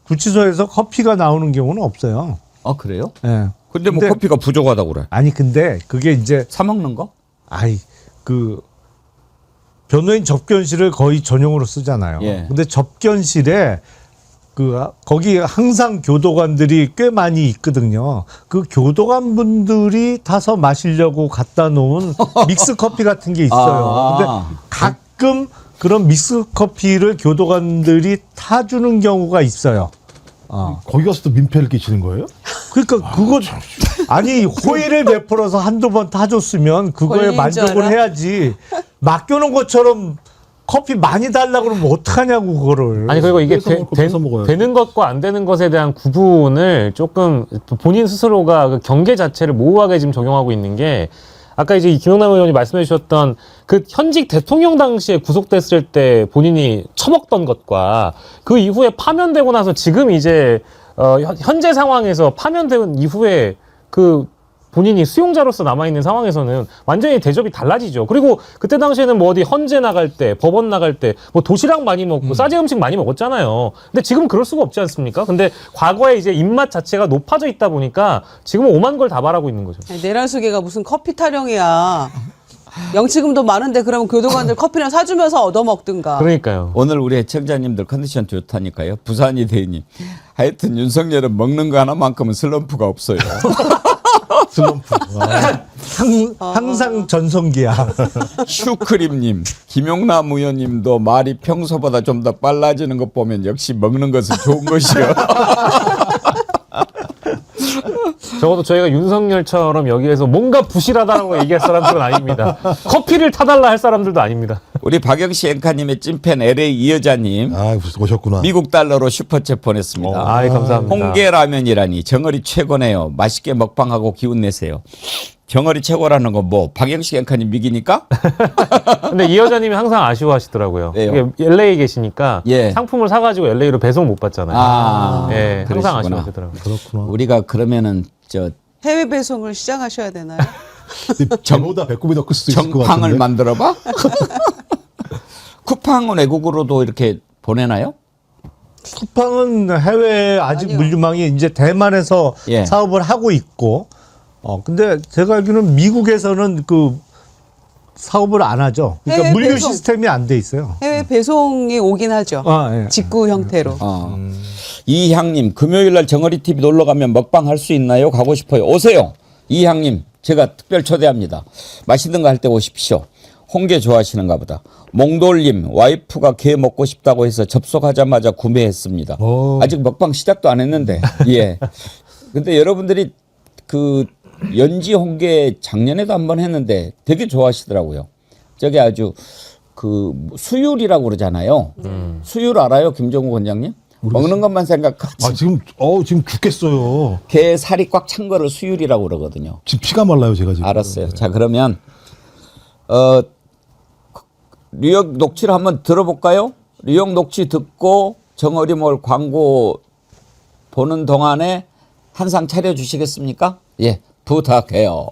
구치소에서 커피가 나오는 경우는 없어요. 아 그래요? 예. 근데 뭐 근데- 커피가 부족하다고 그래. 아니 근데 그게 이제 사 먹는 거? 그 변호인 접견실을 거의 전용으로 쓰잖아요. 예. 근데 접견실에 거기 항상 교도관들이 꽤 많이 있거든요. 그 교도관 분들이 타서 마시려고 갖다 놓은 믹스 커피 같은 게 있어요. 근데 가끔 그런 믹스 커피를 교도관들이 타주는 경우가 있어요. 거기 가서도 민폐를 끼치는 거예요? 그러니까 그거 아니 호의를 베풀어서 한두 번 타줬으면 그거에 권리인 줄 만족을 알아? 해야지 맡겨놓은 것처럼 커피 많이 달라고 그러면 어떡하냐고 그거를. 아니 그리고 이게 뺏어 먹고 뺏어 먹어야지. 되는 것과 안 되는 것에 대한 구분을 조금 본인 스스로가 그 경계 자체를 모호하게 지금 적용하고 있는 게 아까 이제 김영남 의원이 말씀해 주셨던 그 현직 대통령 당시에 구속됐을 때 본인이 처먹던 것과 그 이후에 파면되고 나서 지금 이제 현재 상황에서 파면된 이후에 그 본인이 수용자로서 남아있는 상황에서는 완전히 대접이 달라지죠. 그리고 그때 당시에는 뭐 어디 헌재 나갈 때, 법원 나갈 때, 뭐 도시락 많이 먹고 싸제 음식 많이 먹었잖아요. 근데 지금 그럴 수가 없지 않습니까? 근데 과거에 이제 입맛 자체가 높아져 있다 보니까 지금은 오만 걸 다 바라고 있는 거죠. 아니, 내란수계가 무슨 커피 타령이야. 영치금도 많은데 그러면 교도관들 커피나 사주면서 얻어먹든가. 그러니까요. 오늘 우리 애청자님들 컨디션 좋다니까요. 부산이 대님. 하여튼 윤석열은 먹는 거 하나만큼은 슬럼프가 없어요. 슬럼프. 항상 전성기야. 슈크림님, 김용남 의원님도 말이 평소보다 좀 더 빨라지는 것 보면 역시 먹는 것은 좋은 것이요. 적어도 저희가 윤석열처럼 여기에서 뭔가 부실하다라고 얘기할 사람들은 아닙니다. 커피를 타달라 할 사람들도 아닙니다. 우리 박영시 앵커님의 찐팬 LA 이 여자님 아, 오셨구나. 미국 달러로 슈퍼챗 보냈습니다. 아이, 감사합니다. 홍게라면이라니 정어리 최고네요. 맛있게 먹방하고 기운 내세요. 정어리 최고라는 건 뭐 박영식 앵커님 미기니까? 근데 이 여자님이 항상 아쉬워하시더라고요. 왜요? 이게 LA 계시니까 예. 상품을 사가지고 LA로 배송 못 받잖아요. 아, 예, 항상 그러시구나. 아쉬워하시더라고요. 그렇구나. 우리가 그러면은 저 해외 배송을 시작하셔야 되나요? 저보다 배꼽이 더 클 수도 있을 것 정팡을 같은데. 만들어봐? 쿠팡은 외국으로도 이렇게 보내나요? 쿠팡은 해외 아직 아니요. 물류망이 이제 대만에서 예. 사업을 하고 있고, 근데 제가 알기로는 미국에서는 그 사업을 안 하죠. 그러니까 해외 물류 배송. 시스템이 안 돼 있어요. 해외 배송이 오긴 하죠. 예. 직구 형태로. 이향님 금요일 날 정어리 TV 놀러 가면 먹방 할 수 있나요? 가고 싶어요. 오세요. 이향님 제가 특별 초대합니다. 맛있는 거 할 때 오십시오. 홍게 좋아하시는가 보다. 몽돌님 와이프가 게 먹고 싶다고 해서 접속하자마자 구매했습니다. 오. 아직 먹방 시작도 안 했는데. 예. 근데 여러분들이 그 연지 홍게 작년에도 한번 했는데 되게 좋아하시더라고요. 저게 아주 그 수율이라고 그러잖아요. 수율 알아요, 김종국 원장님? 먹는 것만 생각하지. 아, 지금 죽겠어요. 게 살이 꽉 찬 거를 수율이라고 그러거든요. 지금 피가 말라요, 제가 지금. 알았어요. 자, 그러면 뉴욕 녹취를 한번 들어볼까요? 뉴욕 녹취 듣고 정어리몰 광고 보는 동안에 한 상 차려주시겠습니까? 예, 부탁해요.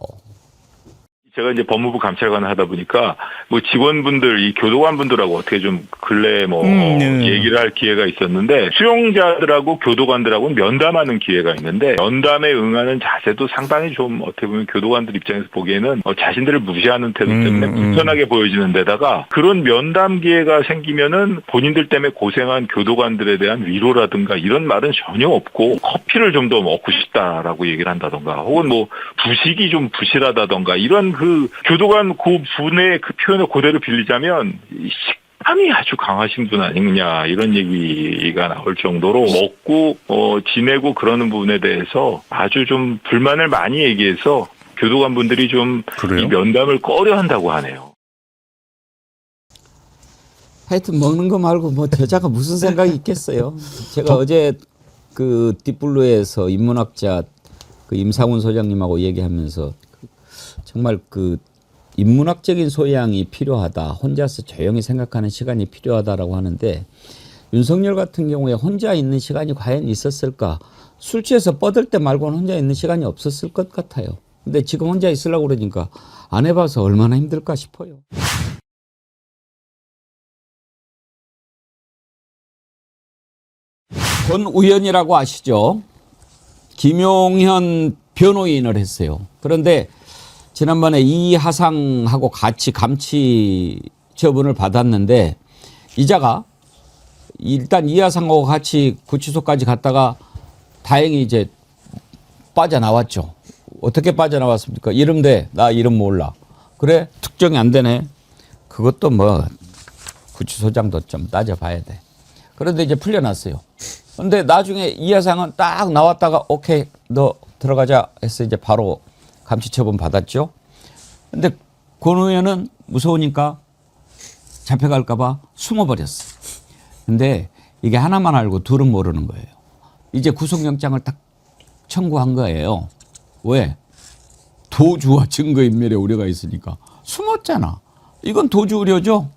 제가 이제 법무부 감찰관을 하다 보니까 뭐 직원분들, 이 교도관분들하고 어떻게 좀 근래에 뭐 얘기를 할 기회가 있었는데 수용자들하고 교도관들하고는 면담하는 기회가 있는데 면담에 응하는 자세도 상당히 좀 어떻게 보면 교도관들 입장에서 보기에는 자신들을 무시하는 태도 때문에 불편하게 보여지는 데다가 그런 면담 기회가 생기면은 본인들 때문에 고생한 교도관들에 대한 위로라든가 이런 말은 전혀 없고 커피를 좀 더 먹고 싶다라고 얘기를 한다던가 혹은 뭐 부식이 좀 부실하다던가 이런 그 교도관 그 분의 그 표현을 그대로 빌리자면 식감이 아주 강하신 분 아니냐 이런 얘기가 나올 정도로 먹고 지내고 그러는 부분에 대해서 아주 좀 불만을 많이 얘기해서 교도관 분들이 좀 이 면담을 꺼려한다고 하네요. 하여튼 먹는 거 말고 뭐 저자가 무슨 생각이 있겠어요. 제가 어제 그 딥블루에서 인문학자 그 임상훈 소장님하고 얘기하면서 정말 그 인문학적인 소양이 필요하다. 혼자서 조용히 생각하는 시간이 필요하다라고 하는데 윤석열 같은 경우에 혼자 있는 시간이 과연 있었을까? 술 취해서 뻗을 때 말고는 혼자 있는 시간이 없었을 것 같아요. 근데 지금 혼자 있으려고 그러니까 안 해봐서 얼마나 힘들까 싶어요. 권우현이라고 아시죠? 김용현 변호인을 했어요. 그런데 지난번에 이하상하고 같이 감치 처분을 받았는데 이자가 일단 이하상하고 같이 구치소까지 갔다가 다행히 이제 빠져나왔죠. 어떻게 빠져나왔습니까? 이름대 나 이름 몰라. 그래 특정이 안 되네. 그것도 뭐 구치소장도 좀 따져봐야 돼. 그런데 이제 풀려났어요. 근데 나중에 이하상은 딱 나왔다가 오케이 너 들어가자 해서 이제 바로 감치처분 받았죠. 근데 권우현은 무서우니까 잡혀갈까봐 숨어버렸어. 근데 이게 하나만 알고 둘은 모르는 거예요. 이제 구속영장을 딱 청구한 거예요. 왜? 도주와 증거인멸의 우려가 있으니까. 숨었잖아. 이건 도주 우려죠.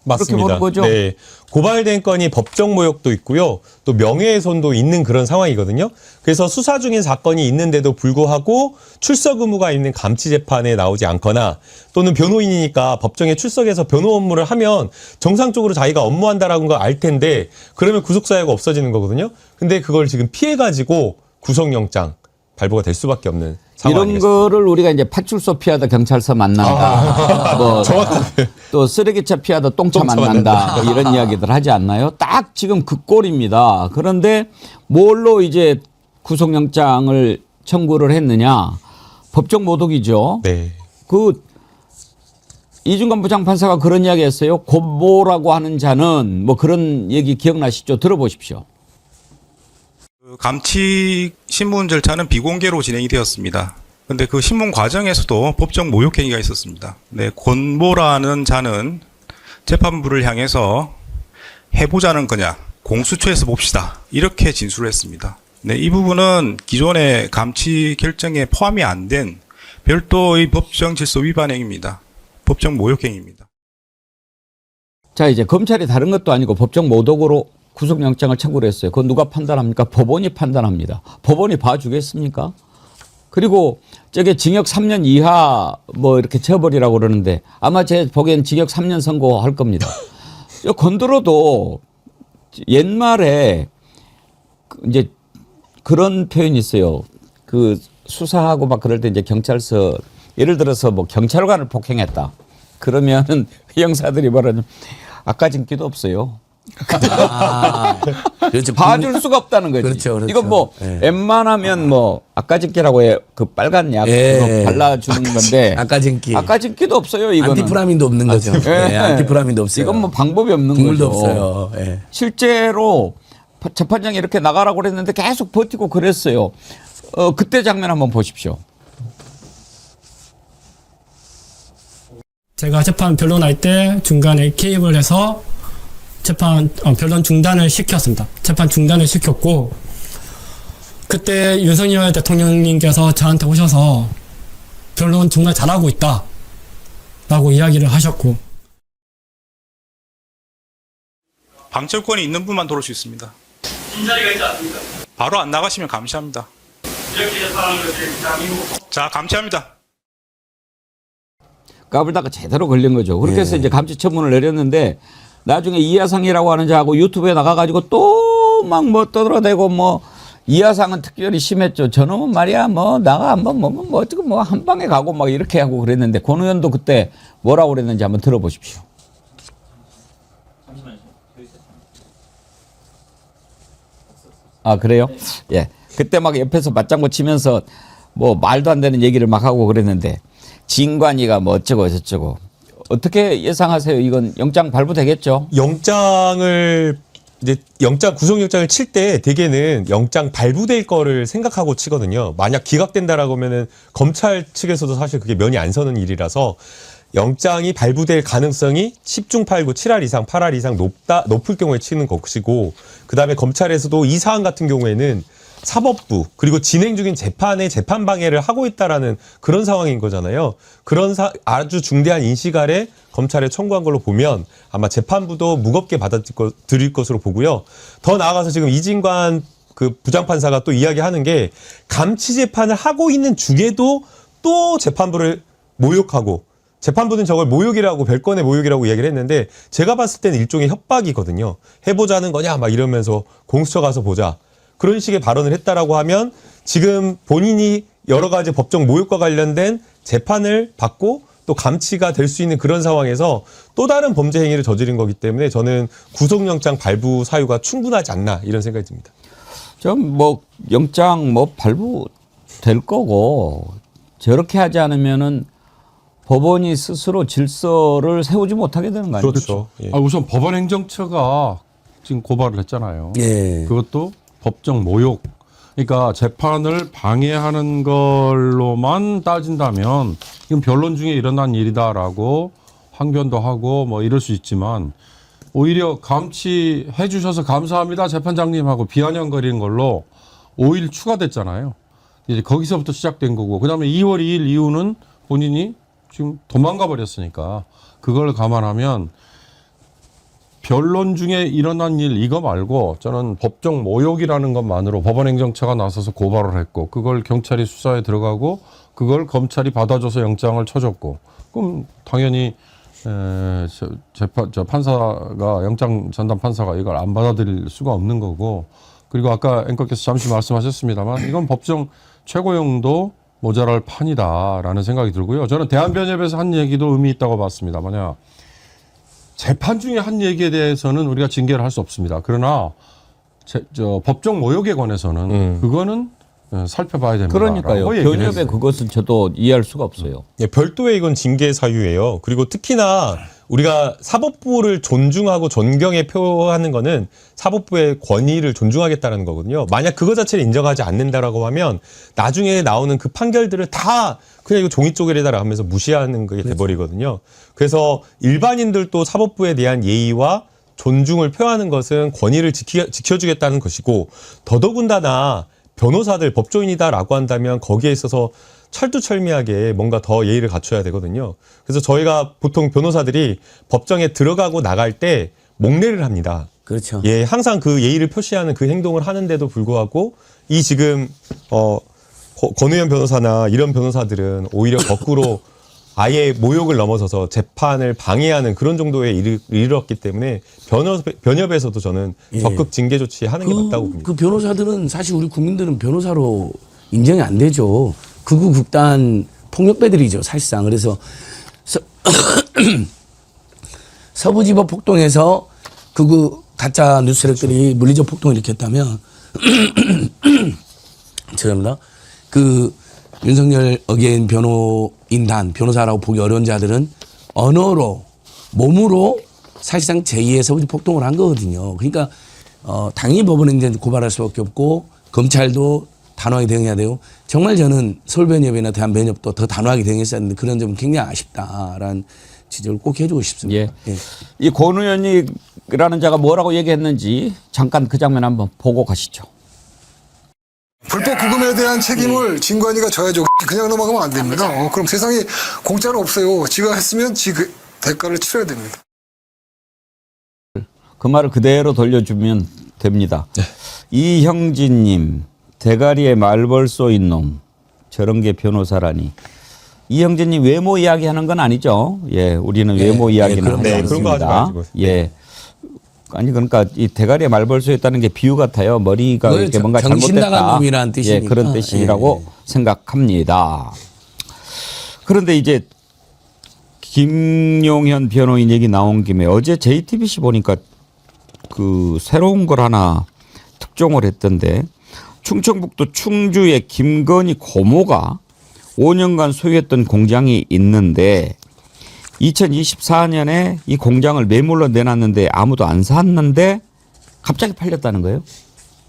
그렇게 보는 거죠? 네. 고발된 건이 법정 모욕도 있고요. 또 명예훼손도 있는 그런 상황이거든요. 그래서 수사 중인 사건이 있는데도 불구하고 출석 의무가 있는 감치 재판에 나오지 않거나 또는 변호인이니까 법정에 출석해서 변호 업무를 하면 정상적으로 자기가 업무한다라는 걸 알 텐데 그러면 구속사유가 없어지는 거거든요. 근데 그걸 지금 피해가지고 구속영장 발부가 될 수밖에 없는 상황 이런 아니겠습니까? 거를 우리가 이제 파출소 피하다 경찰서 만난다. 뭐 또 쓰레기차 피하다 똥차 만난다. 뭐 이런 이야기들 하지 않나요? 딱 지금 그 꼴입니다. 그런데 뭘로 이제 구속영장을 청구를 했느냐? 법정 모독이죠. 네. 그 이중관 부장판사가 그런 이야기 했어요. 곰보라고 하는 자는 뭐 그런 얘기 기억나시죠? 들어보십시오. 감치 신문 절차는 비공개로 진행이 되었습니다. 근데 그 신문 과정에서도 법정 모욕 행위가 있었습니다. 네, 권모라는 자는 재판부를 향해서 해보자는 거냐, 공수처에서 봅시다, 이렇게 진술을 했습니다. 네, 이 부분은 기존의 감치 결정에 포함이 안 된 별도의 법정 질서 위반 행위입니다. 법정 모욕 행위입니다. 자, 이제 검찰이 다른 것도 아니고 법정 모독으로 구속영장을 청구를 했어요. 그건 누가 판단합니까? 법원이 판단합니다. 법원이 봐주겠습니까? 그리고 저게 징역 3년 이하 뭐 이렇게 처벌이라고 그러는데 아마 제 보기엔 징역 3년 선고할 겁니다. 건드려도 옛말에 이제 그런 표현이 있어요. 그 수사하고 막 그럴 때 이제 경찰서 예를 들어서 뭐 경찰관을 폭행했다. 그러면은 형사들이 뭐라냐면 아까진기도 없어요. 그렇죠. 봐줄 수가 없다는 거지. 그렇죠, 그렇죠. 이건 뭐 예. 웬만하면 뭐 아까진기라고 해 그 빨간 약 예. 발라주는 건데 아까진기. 아까진기도 없어요. 이거는 안티프라민도 없는 거죠. 예, 안티프라민도 없어요. 이건 뭐 방법이 없는 국물도 거죠. 없어요. 예. 실제로 재판장이 이렇게 나가라고 그랬는데 계속 버티고 그랬어요. 그때 장면 한번 보십시오. 제가 재판 변론할 때 중간에 개입을 해서 변론 중단을 시켰습니다. 재판 중단을 시켰고, 그때 윤석열 대통령님께서 저한테 오셔서 변론 정말 잘하고 있다 라고 이야기를 하셨고, 방첩권이 있는 분만 들어올 수 있습니다. 빈자리가 있지 않습니까? 바로 안 나가시면 감시합니다. 이렇게 재판하는 것이 대한민국. 자, 감시합니다. 까불다가 제대로 걸린 거죠. 그렇게 해서 이제 감시 처분을 내렸는데 나중에 이하상이라고 하는 자하고 유튜브에 나가가지고 또 막 뭐 떠들어대고 뭐 이하상은 특별히 심했죠. 저놈은 말이야 뭐 나가 한번 뭐 어떻게 뭐 한 방에 가고 막 이렇게 하고 그랬는데 권 의원도 그때 뭐라고 그랬는지 한번 들어보십시오. 아 그래요? 예. 그때 막 옆에서 맞장구 치면서 뭐 말도 안 되는 얘기를 막 하고 그랬는데 진관이가 뭐 어쩌고 저쩌고 어떻게 예상하세요? 이건 영장 발부되겠죠? 영장을 이제 구속영장을 칠 때 대개는 영장 발부될 거를 생각하고 치거든요. 만약 기각된다라고 하면은 검찰 측에서도 사실 그게 면이 안 서는 일이라서 영장이 발부될 가능성이 10중 8구 7할 이상 8할 이상 높을 경우에 치는 것이고, 그다음에 검찰에서도 이 사안 같은 경우에는 사법부 그리고 진행 중인 재판에 재판 방해를 하고 있다라는 그런 상황인 거잖아요. 그런 아주 중대한 인식 아래 검찰에 청구한 걸로 보면 아마 재판부도 무겁게 받아들일 것으로 보고요. 더 나아가서 지금 이진관 그 부장판사가 또 이야기하는 게 감치 재판을 하고 있는 중에도 또 재판부를 모욕하고, 재판부는 저걸 모욕이라고 별건의 모욕이라고 이야기를 했는데 제가 봤을 때는 일종의 협박이거든요. 해보자는 거냐 막 이러면서 공수처 가서 보자. 그런 식의 발언을 했다라고 하면 지금 본인이 여러 가지 법정 모욕과 관련된 재판을 받고 또 감치가 될 수 있는 그런 상황에서 또 다른 범죄 행위를 저지른 거기 때문에 저는 구속영장 발부 사유가 충분하지 않나 이런 생각이 듭니다. 좀 뭐 영장 뭐 발부 될 거고 저렇게 하지 않으면은 법원이 스스로 질서를 세우지 못하게 되는 거 아니에요? 그렇죠. 예. 우선 법원 행정처가 지금 고발을 했잖아요. 예. 그것도 법정 모욕. 그러니까 재판을 방해하는 걸로만 따진다면 이건 변론 중에 일어난 일이다라고 항변도 하고 뭐 이럴 수 있지만 오히려 감치해 주셔서 감사합니다 재판장님하고 비아냥거리는 걸로 5일 추가됐잖아요. 이제 거기서부터 시작된 거고, 그다음에 2월 2일 이후는 본인이 지금 도망가 버렸으니까 그걸 감안하면 변론 중에 일어난 일 이거 말고 저는 법정 모욕이라는 것만으로 법원 행정처가 나서서 고발을 했고 그걸 경찰이 수사에 들어가고 그걸 검찰이 받아줘서 영장을 쳐줬고, 그럼 당연히 판사가 영장 전담 판사가 이걸 안 받아들일 수가 없는 거고, 그리고 아까 앵커께서 잠시 말씀하셨습니다만 이건 법정 최고형도 모자랄 판이다라는 생각이 들고요. 저는 대한변협에서 한 얘기도 의미 있다고 봤습니다. 만약 재판 중에 한 얘기에 대해서는 우리가 징계를 할 수 없습니다. 그러나 법정 모욕에 관해서는 그거는 살펴봐야 됩니다. 그러니까요. 변협의 그것은 저도 이해할 수가 없어요. 예, 별도의 이건 징계 사유예요. 그리고 특히나 우리가 사법부를 존중하고 존경에 표하는 거는 사법부의 권위를 존중하겠다는 거거든요. 만약 그거 자체를 인정하지 않는다라고 하면 나중에 나오는 그 판결들을 다 그냥 이거 종이 쪼개리다라 하면서 무시하는 게 돼버리거든요. 그래서 일반인들도 사법부에 대한 예의와 존중을 표하는 것은 권위를 지켜주겠다는 것이고, 더더군다나 변호사들 법조인이다라고 한다면 거기에 있어서 철두철미하게 뭔가 더 예의를 갖춰야 되거든요. 그래서 저희가 보통 변호사들이 법정에 들어가고 나갈 때 목례를 합니다. 그렇죠. 예, 항상 그 예의를 표시하는 그 행동을 하는데도 불구하고 이 지금 권우현 변호사나 이런 변호사들은 오히려 거꾸로 아예 모욕을 넘어서서 재판을 방해하는 그런 정도에 이르렀기 때문에 변협에서도 저는 적극 징계 조치하는 게 맞다고 봅니다. 그 변호사들은 사실 우리 국민들은 변호사로 인정이 안 되죠. 극우 극단 폭력배들이죠, 사실상. 그래서 서부지법 폭동에서 극우 가짜 뉴스레들이 물리적 폭동을 일으켰다면 죄송합니다. 그 윤석열 어게인 변호인단, 변호사라고 보기 어려운 자들은 언어로, 몸으로 사실상 제2의 서부지 폭동을 한 거거든요. 그러니까 당연히 법원에 이제 고발할 수밖에 없고 검찰도 단호하게 대응해야 돼요. 정말 저는 서울변협이나 대한변협도 더 단호하게 대응했어야 했는데 그런 점은 굉장히 아쉽다라는 지적을 꼭 해주고 싶습니다. 예. 예. 이 권우현이라는 자가 뭐라고 얘기했는지 잠깐 그 장면 한번 보고 가시죠. 불법 구금에 대한 책임을 진관위가 져야죠. 그냥 넘어가면 안 됩니다. 그럼 세상에 공짜로 없어요. 지가 했으면 그 대가를 치러야 됩니다. 그 말을 그대로 돌려주면 됩니다. 이형진님, 대가리에 말벌 쏘인 놈, 저런 게 변호사라니. 이형진님 외모 이야기하는 건 아니죠? 예, 우리는 외모 이야기는 하지 않습니다. 그런 거 하지 마시고. 예. 아니 그러니까 이 대가리에 말벌 쏘였다는 게 비유 같아요. 머리가 이렇게 뭔가 잘못됐다. 놈이라는 뜻이니까. 예, 그런 뜻이라고 생각합니다. 그런데 이제 김용현 변호인 얘기 나온 김에 어제 JTBC 보니까 그 새로운 걸 하나 특종을 했던데, 충청북도 충주의 김건희 고모가 5년간 소유했던 공장이 있는데 2024년에 이 공장을 매물로 내놨는데 아무도 안 샀는데 갑자기 팔렸다는 거예요.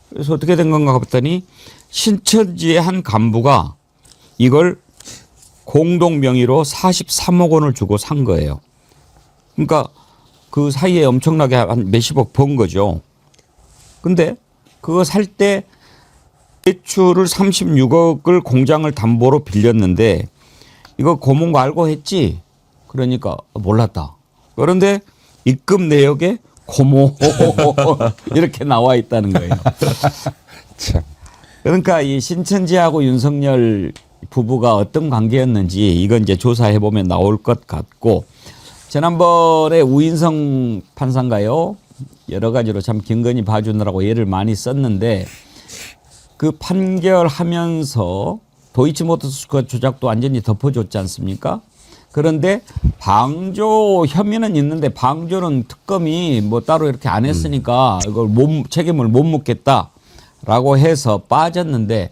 그래서 어떻게 된 건가 봤더니 신천지의 한 간부가 이걸 공동 명의로 43억 원을 주고 산 거예요. 그러니까 그 사이에 엄청나게 한 몇십억 번 거죠. 근데 그거 살 때 대출을 36억을 공장을 담보로 빌렸는데 이거 고모가 알고 했지? 그러니까 몰랐다. 그런데 입금 내역에 고모 이렇게 나와 있다는 거예요. 그러니까 이 신천지하고 윤석열 부부가 어떤 관계였는지 이건 이제 조사해 보면 나올 것 같고, 지난번에 우인성 판사인가요? 여러 가지로 참 김건희 봐주느라고 예를 많이 썼는데 그 판결하면서 도이치모터스 그 조작도 완전히 덮어줬지 않습니까? 그런데 방조 혐의는 있는데 방조는 특검이 뭐 따로 이렇게 안 했으니까 이걸 책임을 못 묻겠다라고 해서 빠졌는데,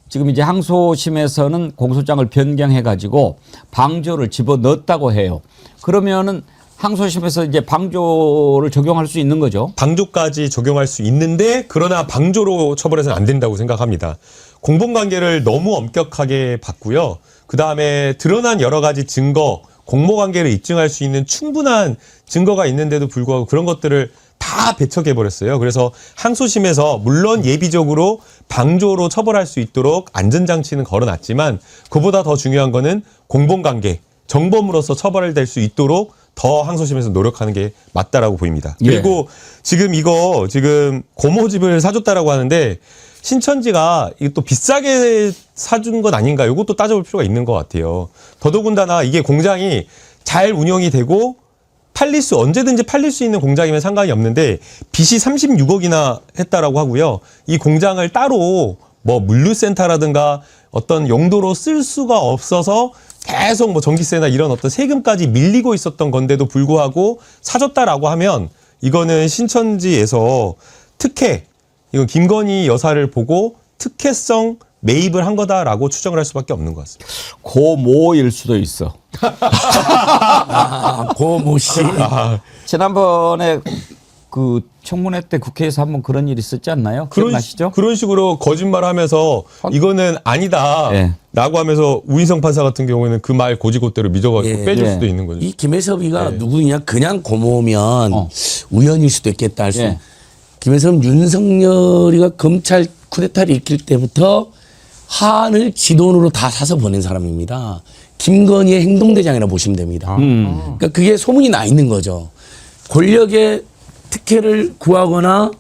지금 이제 항소심에서는 공소장을 변경해 가지고 방조를 집어넣었다고 해요. 그러면은 항소심에서 이제 방조를 적용할 수 있는 거죠. 방조까지 적용할 수 있는데, 그러나 방조로 처벌해서는 안 된다고 생각합니다. 공범관계를 너무 엄격하게 봤고요. 그다음에 드러난 여러 가지 증거, 공모관계를 입증할 수 있는 충분한 증거가 있는데도 불구하고 그런 것들을 다 배척해버렸어요. 그래서 항소심에서 물론 예비적으로 방조로 처벌할 수 있도록 안전장치는 걸어놨지만 그보다 더 중요한 거는 공범관계, 정범으로서 처벌될 수 있도록 더 항소심에서 노력하는 게 맞다라고 보입니다. 그리고 지금 고모집을 사줬다라고 하는데 신천지가 이게 또 비싸게 사준 건 아닌가, 이것도 따져볼 필요가 있는 것 같아요. 더더군다나 이게 공장이 잘 운영이 되고 언제든지 팔릴 수 있는 공장이면 상관이 없는데 빚이 36억이나 했다라고 하고요. 이 공장을 따로 뭐 물류센터라든가 어떤 용도로 쓸 수가 없어서 계속 뭐 전기세나 이런 어떤 세금까지 밀리고 있었던 건데도 불구하고 사줬다라고 하면 이거는 신천지에서 이건 김건희 여사를 보고 특혜성 매입을 한 거다라고 추정을 할 수밖에 없는 것 같습니다. 고모일 수도 있어. 고모 씨. 지난번에 그 청문회 때 국회에서 한번 그런 일이 있었지 않나요? 기억나시죠? 그런 식으로 거짓말하면서 이거는 아니다라고 예. 하면서 우인성 판사 같은 경우에는 그 말 고지고대로 믿어가지고 예. 빼줄 예. 수도 있는 거죠. 이 김혜섭이가 네. 누구냐 그냥 고모면 우연일 수도 있겠다 할 수. 예. 김혜섭 윤석열이가 검찰 쿠데타를 일으킬 때부터 하한을 지돈으로 다 사서 보낸 사람입니다. 김건희의 행동대장이라 보시면 됩니다. 그러니까 그게 소문이 나 있는 거죠. 권력의 특혜를 구하거나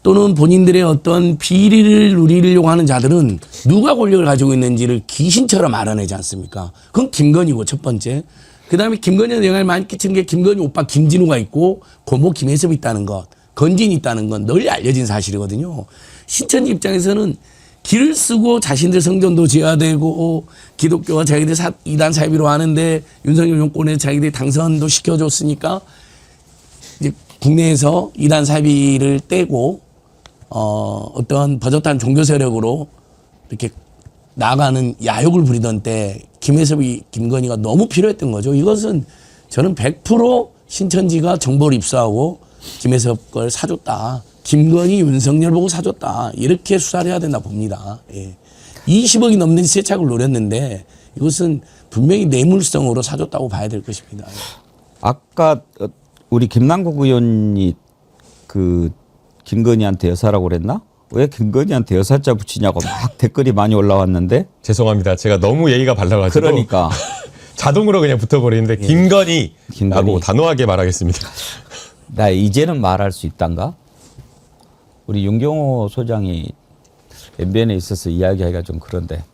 또는 본인들의 어떤 비리를 누리려고 하는 자들은 누가 권력을 가지고 있는지를 귀신처럼 알아내지 않습니까? 그건 김건희고 첫 번째. 그다음에 김건희한테 영향을 많이 끼치는 게 김건희 오빠 김진우가 있고 고모 김혜섭이 있다는 것, 건진이 있다는 건 널리 알려진 사실이거든요. 신천지 입장에서는 길을 쓰고 자신들 성전도 지어야 되고 기독교가 자기들 이단 사이비로 하는데 윤석열 정권에 자기들이 당선도 시켜줬으니까 이제 국내에서 이단 사이비를 떼고 어떤 버젓한 종교 세력으로 이렇게 나가는 야욕을 부리던 때 김혜섭이 김건희가 너무 필요했던 거죠. 이것은 저는 100% 신천지가 정보를 입수하고 김혜섭 걸 사줬다. 김건희 윤석열 보고 사줬다. 이렇게 수사를 해야 된다 봅니다. 예. 20억이 넘는 세착을 노렸는데 이것은 분명히 뇌물성으로 사줬다고 봐야 될 것입니다. 아까 우리 김남국 의원이 그 김건희한테 여사라고 그랬나? 왜 김건희한테 여사자 붙이냐고 막 댓글이 많이 올라왔는데. 죄송합니다. 제가 너무 예의가 발라가지고 그러니까 자동으로 그냥 붙어버리는데 김건희라고 단호하게 말하겠습니다. 나 이제는 말할 수 있단가? 우리 윤경호 소장이 MBN에 있어서 이야기하기가 좀 그런데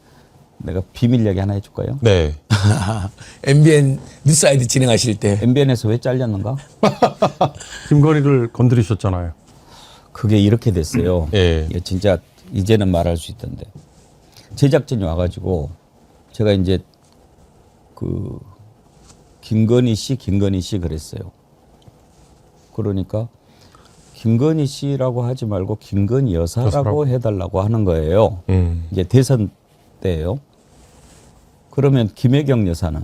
내가 비밀 얘기 하나 해줄까요? 네. MBN 뉴스아이드 진행하실 때 MBN에서 왜 잘렸는가? 김건희를 건드리셨잖아요. 그게 이렇게 됐어요. 예. 이게 진짜 이제는 말할 수 있던데 제작진이 와가지고 제가 이제 그 김건희 씨 그랬어요. 그러니까 김건희 씨라고 하지 말고 김건희 여사라고 해달라고 하는 거예요. 이제 대선 때예요. 그러면 김혜경 여사는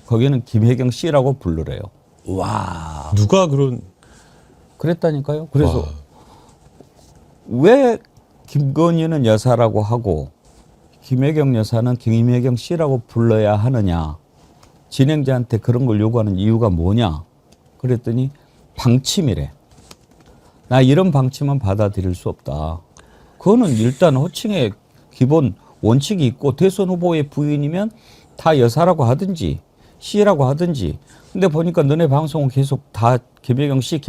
거기는 김혜경 씨라고 부르래요. 와. 누가 그런 그랬다니까요. 그래서 왜 김건희는 여사라고 하고 김혜경 여사는 김혜경 씨라고 불러야 하느냐. 진행자한테 그런 걸 요구하는 이유가 뭐냐. 그랬더니 방침이래. 나 이런 방침은 받아들일 수 없다. 그거는 일단 호칭의 기본 원칙이 있고 대선 후보의 부인이면 다 여사라고 하든지 씨라고 하든지. 근데 보니까 너네 방송은 계속 다 김혜경 씨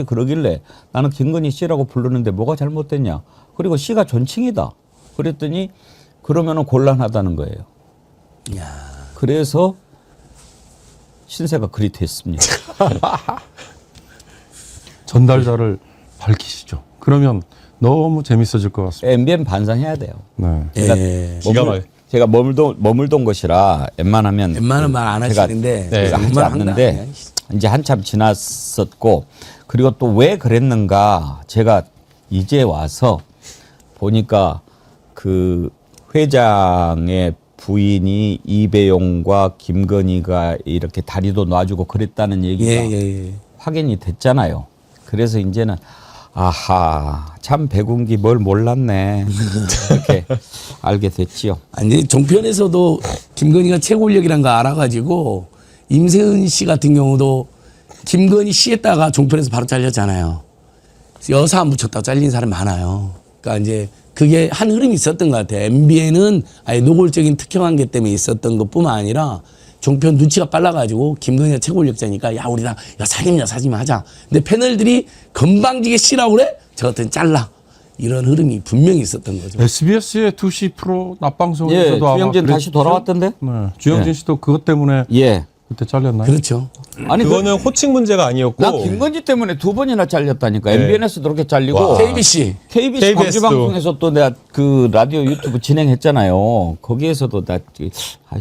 그러길래 나는 김건희 씨라고 부르는데 뭐가 잘못됐냐. 그리고 씨가 존칭이다. 그랬더니 그러면은 곤란하다는 거예요. 그래서 신세가 그리 됐습니다. 전달자를 밝히시죠. 그러면 너무 재밌어질 것 같습니다. MBN 반성해야 돼요. 네. 제가 머물던 곳이라 웬만하면 말 안 하시는데 제가 하지 않는데 이제 한참 지났었고 그리고 또 왜 그랬는가 제가 이제 와서 보니까 그 회장의 부인이 이배용과 김건희가 이렇게 다리도 놔주고 그랬다는 얘기가 확인이 됐잖아요. 그래서 이제는 아하 참 백운기 뭘 몰랐네 이렇게 알게 됐지요. 아니 종편에서도 김건희가 최고 권력이란 거 알아가지고 임세은 씨 같은 경우도 김건희 씨에다가 종편에서 바로 잘렸잖아요. 여사 안 붙였다고 잘린 사람 많아요. 그러니까 이제 그게 한 흐름이 있었던 것 같아요. MBN은 아예 노골적인 특혜관계 때문에 있었던 것뿐만 아니라 종편 눈치가 빨라가지고 김건희가 최고 권력자니까 야 우리 다 사짐 하자. 근데 패널들이 건방지게 씨라고 그래? 저 같은 잘라. 이런 흐름이 분명히 있었던 거죠. SBS의 2시 프로 낮방송에서도 아마 주영진 다시 돌아왔던데? 네. 주영진 씨도 그것 때문에 그때 잘렸나요? 그렇죠. 아니 그거는 호칭 문제가 아니었고 나 김건희 때문에 2번이나 잘렸다니까. MBN에서도 그렇게 잘리고 와. KBC 광주방송에서 또 내가 그 라디오 유튜브 진행했잖아요. 거기에서도 나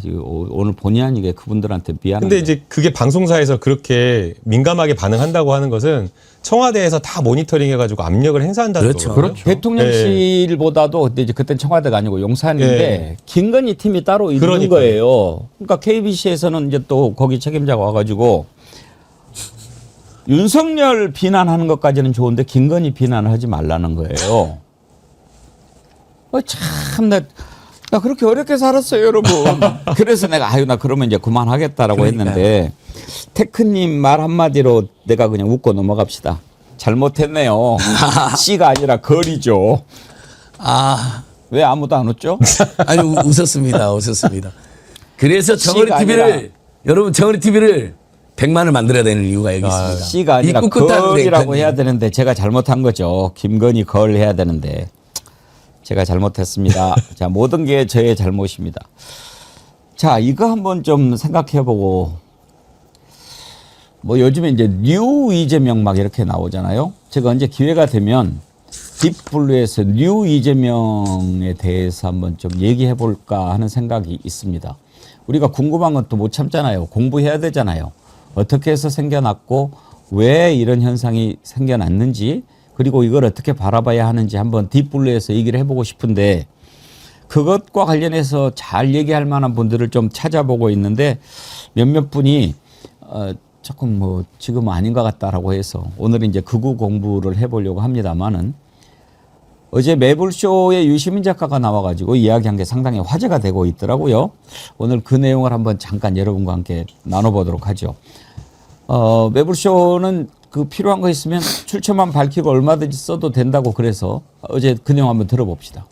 오늘 본의 아니게 그분들한테 미안한데. 근데 이제 그게 방송사에서 그렇게 민감하게 반응한다고 하는 것은 청와대에서 다 모니터링 해가지고 압력을 행사한다는 그렇죠. 거거든요. 대통령실보다도 근데 이제 그때는 청와대가 아니고 용산인데 네. 김건희 팀이 따로 있는 그러니까요. 거예요. 그러니까 KBC에서는 이제 또 거기 책임자가 와가지고 윤석열 비난하는 것까지는 좋은데 김건희 비난을 하지 말라는 거예요. 참, 나 그렇게 어렵게 살았어요, 여러분. 그래서 내가 나 그러면 이제 그만하겠다라고 했는데 테크님 말 한마디로 내가 그냥 웃고 넘어갑시다. 잘못했네요. 씨가 아니라 거리죠. 왜 아무도 안 웃죠? 아니 웃었습니다. 그래서 정어리 씨가 TV를 여러분 정어리 TV를 100만을 만들어야 되는 이유가 여기 있습니다. 씨가 아니라 이 꿋꿋한 걸이라고 랭크님. 해야 되는데 제가 잘못한 거죠. 김건희 걸 해야 되는데 제가 잘못했습니다. 자, 모든 게 저의 잘못입니다. 자, 이거 한번 좀 생각해보고 뭐 요즘에 이제 뉴 이재명 막 이렇게 나오잖아요. 제가 언제 기회가 되면 딥블루에서 뉴 이재명에 대해서 한번 좀 얘기해 볼까 하는 생각이 있습니다. 우리가 궁금한 건 또 못 참잖아요. 공부해야 되잖아요. 어떻게 해서 생겨났고 왜 이런 현상이 생겨났는지 그리고 이걸 어떻게 바라봐야 하는지 한번 딥블루에서 얘기를 해보고 싶은데 그것과 관련해서 잘 얘기할 만한 분들을 좀 찾아보고 있는데 몇몇 분이 조금 뭐 지금 아닌 것 같다라고 해서 오늘 이제 극우 공부를 해보려고 합니다만은 어제 매불쇼에 유시민 작가가 나와가지고 이야기한 게 상당히 화제가 되고 있더라고요. 오늘 그 내용을 한번 잠깐 여러분과 함께 나눠보도록 하죠. 매불쇼는 그 필요한 거 있으면 출처만 밝히고 얼마든지 써도 된다고 그래서 어제 그 내용 한번 들어봅시다.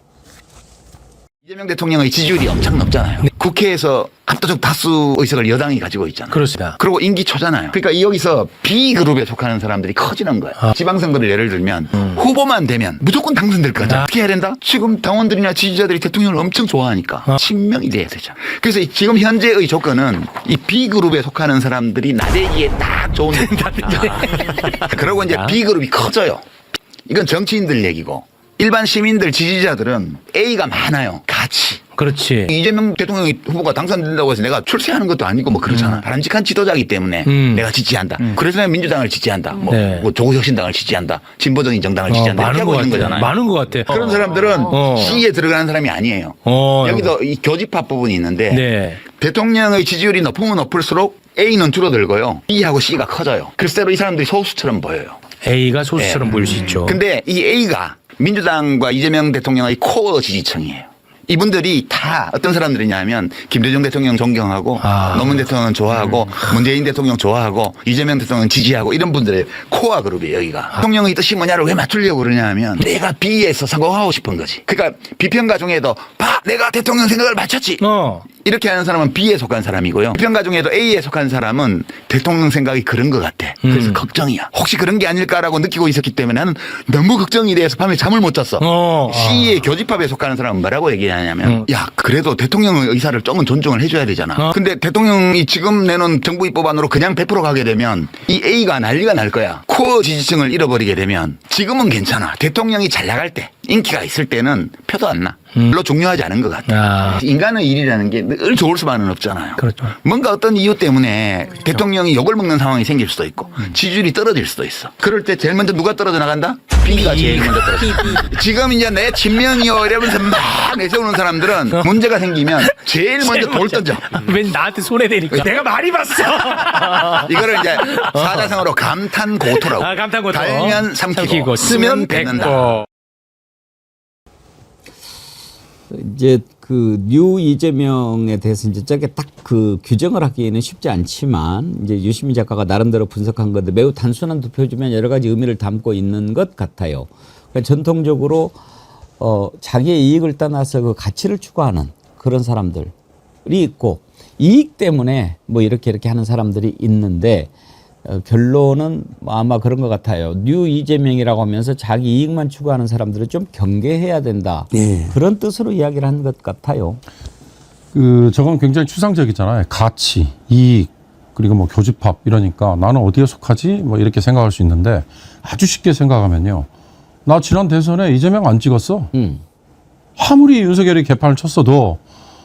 이재명 대통령의 지지율이 엄청 높잖아요. 국회에서 압도적 다수 의석을 여당이 가지고 있잖아요. 그렇습니다. 그리고 임기 초잖아요. 그러니까 여기서 B그룹에 속하는 사람들이 커지는 거예요. 지방선거를 예를 들면 후보만 되면 무조건 당선될 거죠. 어떻게 해야 된다? 지금 당원들이나 지지자들이 대통령을 엄청 좋아하니까 친명이 돼야 되죠. 그래서 지금 현재의 조건은 이 B그룹에 속하는 사람들이 나대기에 딱 좋은 그러고 이제 B그룹이 커져요. 이건 정치인들 얘기고 일반 시민들 지지자들은 A가 많아요. 같이. 그렇지. 이재명 대통령 후보가 당선된다고 해서 내가 출세하는 것도 아니고 뭐 그렇잖아. 바람직한 지도자이기 때문에 내가 지지한다. 그래서 내가 민주당을 지지한다. 뭐 조국혁신당을 지지한다. 진보적인 정당을 지지한다. 이렇게 하고 있는 거잖아요. 많은 것 같아. 그런 사람들은 C에 들어가는 사람이 아니에요. 여기도 이 교집합 부분이 있는데 대통령의 지지율이 높으면 높을수록 A는 줄어들고요. B하고 C가 커져요. 글쎄로 이 사람들이 소수처럼 보여요. A가 소수처럼 보일 수 있죠. 근데 이 A가 민주당과 이재명 대통령의 코어 지지층이에요. 이분들이 다 어떤 사람들이냐면 김대중 대통령 존경하고 노무현 대통령 좋아하고 문재인 대통령 좋아하고 이재명 대통령 지지하고 이런 분들의 코어 그룹이에요. 여기가. 대통령의 뜻이 뭐냐를 왜 맞추려고 그러냐 하면 내가 B에서 성공하고 싶은 거지. 그러니까 비평가 중에도 봐 내가 대통령 생각을 맞췄지. 이렇게 하는 사람은 B에 속한 사람이고요. 비평가 중에도 A에 속한 사람은 대통령 생각이 그런 것 같아. 그래서 걱정이야. 혹시 그런 게 아닐까라고 느끼고 있었기 때문에 나는 너무 걱정이 돼서 밤에 잠을 못 잤어. C의 교집합에 속하는 사람은 뭐라고 얘기하냐면 야 그래도 대통령의 의사를 조금 존중을 해줘야 되잖아. 근데 대통령이 지금 내놓은 정부 입법안으로 그냥 100% 가게 되면 이 A가 난리가 날 거야. 코어 지지층을 잃어버리게 되면 지금은 괜찮아. 대통령이 잘 나갈 때 인기가 있을 때는 표도 안 나. 별로 중요하지 않은 것 같아. 인간의 일이라는 게 늘 좋을 수만은 없잖아요. 그렇죠. 뭔가 어떤 이유 때문에 대통령이 욕을 먹는 상황이 생길 수도 있고 지지율이 떨어질 수도 있어. 그럴 때 제일 먼저 누가 떨어져 나간다? B가 제일 먼저 떨어져. 지금 이제 내 친명이요 이러면서 막 내세우는 사람들은 문제가 생기면 제일 먼저 돌 던져. 왠 나한테 손해되니까. 내가 많이 봤어. 이거를 이제 사자성어로 감탄고토라고. 감탄고토. 달면 삼키고 쓰면 뱉는다. 이제 그 뉴 이재명에 대해서 이제 저게 딱 그 규정을 하기에는 쉽지 않지만 이제 유시민 작가가 나름대로 분석한 건데 매우 단순한 두 표지만 여러 가지 의미를 담고 있는 것 같아요. 그러니까 전통적으로 자기의 이익을 떠나서 그 가치를 추구하는 그런 사람들이 있고 이익 때문에 뭐 이렇게 하는 사람들이 있는데 결론은 아마 그런 것 같아요. 뉴 이재명이라고 하면서 자기 이익만 추구하는 사람들은 좀 경계해야 된다. 그런 뜻으로 이야기를 한 것 같아요. 저건 굉장히 추상적이잖아요. 가치, 이익, 그리고 뭐 교집합 이러니까 나는 어디에 속하지? 뭐 이렇게 생각할 수 있는데 아주 쉽게 생각하면요. 나 지난 대선에 이재명 안 찍었어. 아무리 윤석열이 개판을 쳤어도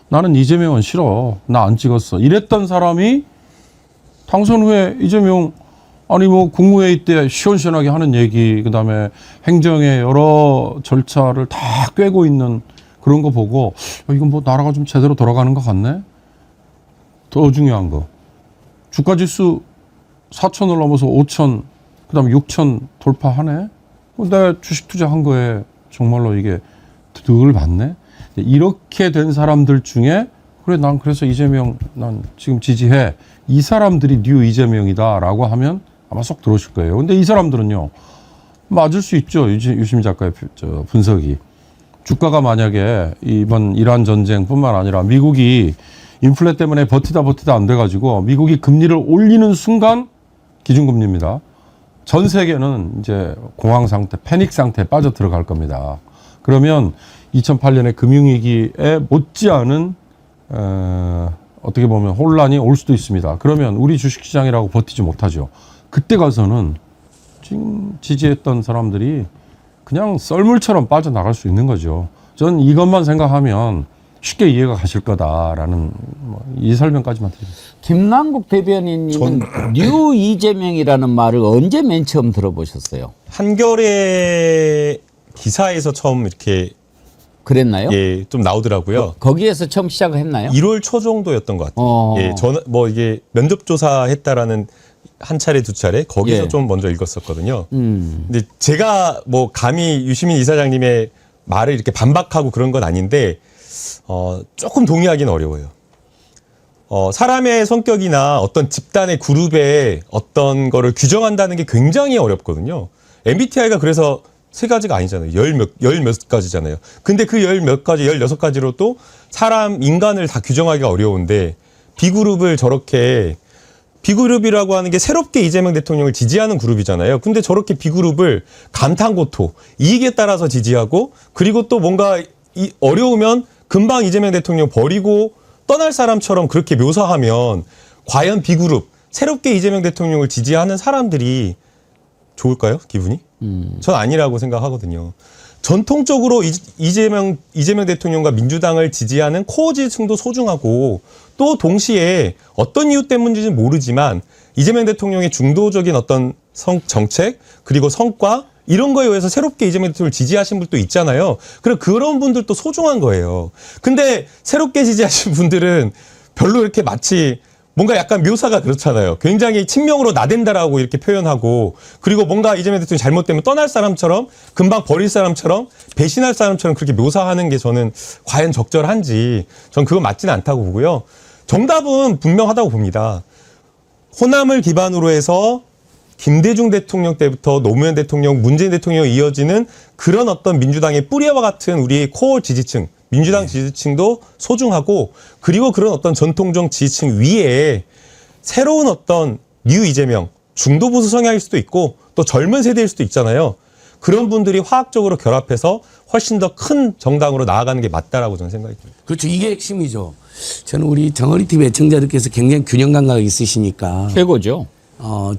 나는 이재명은 싫어. 나 안 찍었어. 이랬던 사람이 당선 후에 이재명 아니 뭐 국무회의 때 시원시원하게 하는 얘기 그다음에 행정의 여러 절차를 다 꿰고 있는 그런 거 보고 이건 뭐 나라가 좀 제대로 돌아가는 것 같네. 더 중요한 거 주가지수 4,000을 넘어서 5,000 그다음에 6,000 돌파하네. 내 주식 투자한 거에 정말로 이게 득을 받네. 이렇게 된 사람들 중에 그래 난 그래서 이재명 난 지금 지지해. 이 사람들이 뉴 이재명이다라고 하면 아마 쏙 들어오실 거예요. 근데 이 사람들은요. 맞을 수 있죠. 유심 작가의 분석이. 주가가 만약에 이번 이란 전쟁뿐만 아니라 미국이 인플레 때문에 버티다 안 돼가지고 미국이 금리를 올리는 순간 기준금리입니다. 전 세계는 이제 공황 상태, 패닉 상태에 빠져 들어갈 겁니다. 그러면 2008년의 금융위기에 못지않은 어떻게 보면 혼란이 올 수도 있습니다. 그러면 우리 주식시장이라고 버티지 못하죠. 그때 가서는 지금 지지했던 사람들이 그냥 썰물처럼 빠져나갈 수 있는 거죠. 전 이것만 생각하면 쉽게 이해가 가실 거다라는 이 설명까지만 드리겠습니다. 김남국 대변인님은 뉴 이재명이라는 말을 언제 맨 처음 들어보셨어요? 한겨레 기사에서 처음 이렇게 그랬나요? 예, 좀 나오더라고요. 거기에서 처음 시작을 했나요? 1월 초 정도였던 것 같아요. 예, 저는 뭐 이게 면접 조사했다라는 한 차례 두 차례 거기서 예. 좀 먼저 읽었었거든요. 근데 제가 뭐 감히 유시민 이사장님의 말을 이렇게 반박하고 그런 건 아닌데 조금 동의하기는 어려워요. 사람의 성격이나 어떤 집단의 그룹의 어떤 거를 규정한다는 게 굉장히 어렵거든요. MBTI가 그래서 세 가지가 아니잖아요. 열 몇 가지잖아요. 근데 그 열 몇 가지, 16가지로 또 사람, 인간을 다 규정하기가 어려운데 B그룹을 저렇게 B그룹이라고 하는 게 새롭게 이재명 대통령을 지지하는 그룹이잖아요. 근데 저렇게 B그룹을 감탄고토, 이익에 따라서 지지하고 그리고 또 뭔가 어려우면 금방 이재명 대통령 버리고 떠날 사람처럼 그렇게 묘사하면 과연 B그룹, 새롭게 이재명 대통령을 지지하는 사람들이 좋을까요? 기분이? 전 아니라고 생각하거든요. 전통적으로 이재명 대통령과 민주당을 지지하는 코어 지지층도 소중하고 또 동시에 어떤 이유 때문인지는 모르지만 이재명 대통령의 중도적인 어떤 정책 그리고 성과 이런 거에 의해서 새롭게 이재명 대통령을 지지하신 분도 있잖아요. 그럼 그런 분들도 소중한 거예요. 근데 새롭게 지지하신 분들은 별로 이렇게 마치 뭔가 약간 묘사가 그렇잖아요. 굉장히 친명으로 나댄다라고 이렇게 표현하고 그리고 뭔가 이재명 대통령이 잘못되면 떠날 사람처럼 금방 버릴 사람처럼 배신할 사람처럼 그렇게 묘사하는 게 저는 과연 적절한지 전 그건 맞지는 않다고 보고요. 정답은 분명하다고 봅니다. 호남을 기반으로 해서 김대중 대통령 때부터 노무현 대통령, 문재인 대통령에 이어지는 그런 어떤 민주당의 뿌리와 같은 우리의 코어 지지층, 민주당 지지층도 소중하고 그리고 그런 어떤 전통적 지지층 위에 새로운 어떤 뉴 이재명, 중도 보수 성향일 수도 있고 또 젊은 세대일 수도 있잖아요. 그런 분들이 화학적으로 결합해서 훨씬 더 큰 정당으로 나아가는 게 맞다라고 저는 생각이 듭니다. 그렇죠. 이게 핵심이죠. 저는 우리 정어리 TV 애청자들께서 굉장히 균형 감각이 있으시니까 최고죠.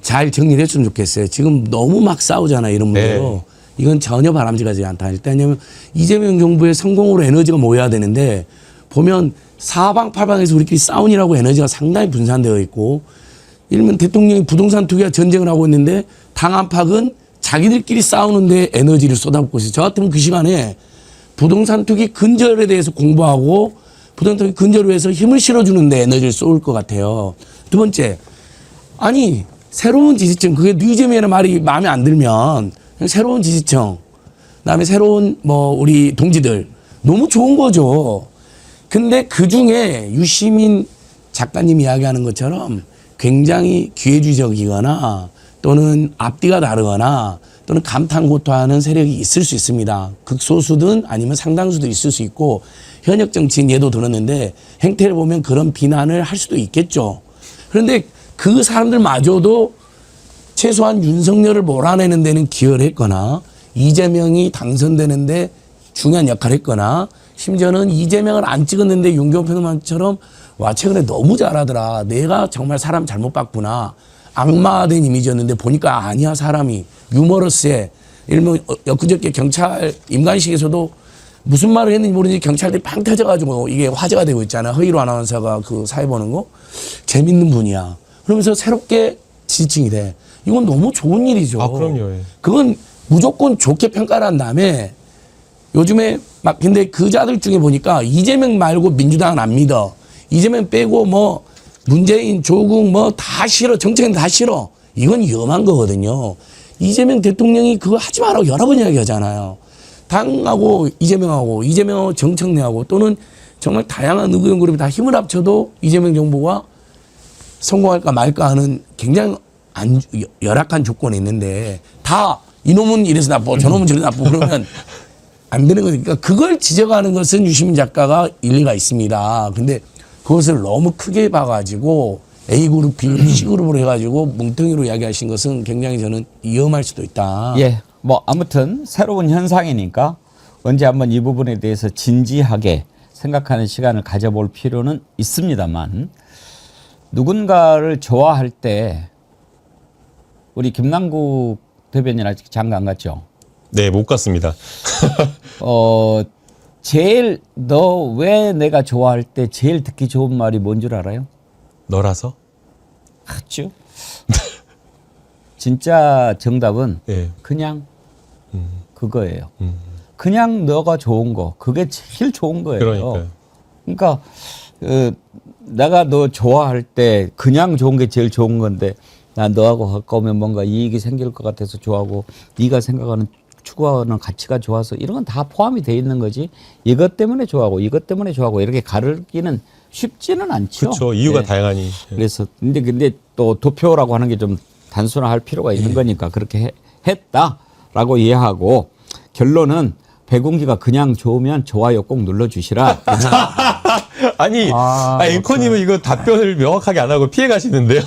잘 정리를 했으면 좋겠어요. 지금 너무 막 싸우잖아요. 이런 문제로. 네. 이건 전혀 바람직하지 않다. 일단 왜냐하면 이재명 정부의 성공으로 에너지가 모여야 되는데 보면 사방팔방에서 우리끼리 싸우느라고 에너지가 상당히 분산되어 있고 일면 대통령이 부동산 투기와 전쟁을 하고 있는데 당 안팎은 자기들끼리 싸우는데 에너지를 쏟아붓고 있어요. 저 같으면 그 시간에 부동산 투기 근절에 대해서 공부하고 부동산 투기 근절을 위해서 힘을 실어주는데 에너지를 쏠 것 같아요. 두 번째, 아니 새로운 지지층, 그게 이재명이라는 말이 마음에 안 들면 그냥 새로운 지지층, 그다음에 새로운 우리 동지들 너무 좋은 거죠. 근데 그 중에 유시민 작가님 이야기하는 것처럼 굉장히 기회주의적이거나 또는 앞뒤가 다르거나 또는 감탄고토하는 세력이 있을 수 있습니다. 극소수든 아니면 상당수도 있을 수 있고 현역 정치인 예도 들었는데 행태를 보면 그런 비난을 할 수도 있겠죠. 그런데 그 사람들마저도 최소한 윤석열을 몰아내는 데는 기여를 했거나 이재명이 당선되는데 중요한 역할을 했거나 심지어는 이재명을 안 찍었는데 윤경호 평론가처럼 와 최근에 너무 잘하더라. 내가 정말 사람 잘못 봤구나. 악마된 이미지였는데 보니까 아니야 사람이 유머러스해. 일명 엊그저께 경찰 임관식에서도 무슨 말을 했는지 모르는지 경찰들이 팡 터져가지고 이게 화제가 되고 있잖아요. 허이로 아나운서가 그 사회 보는 거. 재밌는 분이야. 그러면서 새롭게 지지층이 돼. 이건 너무 좋은 일이죠. 아, 그럼요. 예. 그건 무조건 좋게 평가를 한 다음에 요즘에 막 근데 그 자들 중에 보니까 이재명 말고 민주당은 안 믿어. 이재명 빼고 뭐 문재인, 조국 뭐 다 싫어. 정책은 다 싫어. 이건 위험한 거거든요. 이재명 대통령이 그거 하지 말라고 여러 번 이야기하잖아요. 당하고 이재명하고 정청래하고 또는 정말 다양한 의견 그룹이 다 힘을 합쳐도 이재명 정부가 성공할까 말까 하는 굉장히 열악한 조건이 있는데 다 이놈은 이래서 나쁘고 저놈은 저래서 나쁘고 그러면 안 되는 거니까 그걸 지적하는 것은 유시민 작가가 일리가 있습니다. 근데 그것을 너무 크게 봐가지고 A그룹, B그룹, C그룹으로 해가지고 뭉텅이로 이야기하신 것은 굉장히 저는 위험할 수도 있다. 예, 뭐 아무튼 새로운 현상이니까 언제 한번 이 부분에 대해서 진지하게 생각하는 시간을 가져볼 필요는 있습니다만 누군가를 좋아할 때 우리 김남국 대변인 아직 장가 안 갔죠? 네, 못 갔습니다. 제일 너 왜 내가 좋아할 때 제일 듣기 좋은 말이 뭔 줄 알아요? 너라서? 그렇죠. 진짜 정답은 예. 그냥 그거예요. 그냥 너가 좋은 거. 그게 제일 좋은 거예요. 그러니까요. 그러니까 내가 너 좋아할 때 그냥 좋은 게 제일 좋은 건데 난 너하고 가까우면 뭔가 이익이 생길 것 같아서 좋아하고 네가 생각하는 추구하는 가치가 좋아서 이런 건 다 포함이 돼 있는 거지. 이것 때문에 좋아하고 이것 때문에 좋아하고 이렇게 가르기는 쉽지는 않죠. 그렇죠. 이유가 네. 다양하니. 그래서 근데 또 도표라고 하는 게 좀 단순화할 필요가 있는 거니까 그렇게 했다라고 이해하고 결론은 백운기가 그냥 좋으면 좋아요 꼭 눌러주시라. 아니, 앵커님은 이거 답변을 명확하게 안 하고 피해 가시는데요.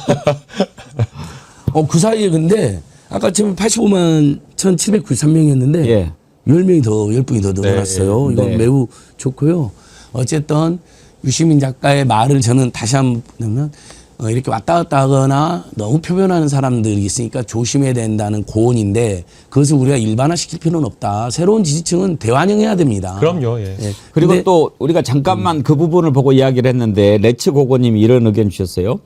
그 사이에 근데 아까 지금 85만 1,793명이었는데 예. 10분이 더 늘어났어요. 네. 이거 네. 매우 좋고요. 어쨌든 유시민 작가의 말을 저는 다시 한번 보면 이렇게 왔다 갔다 하거나 너무 표현하는 사람들이 있으니까 조심해야 된다는 고언인데 그것을 우리가 일반화시킬 필요는 없다. 새로운 지지층은 대환영해야 됩니다. 그럼요. 예. 예. 그리고 근데 또 우리가 잠깐만 그 부분을 보고 이야기를 했는데 레츠 고고님이 이런 의견 주셨어요.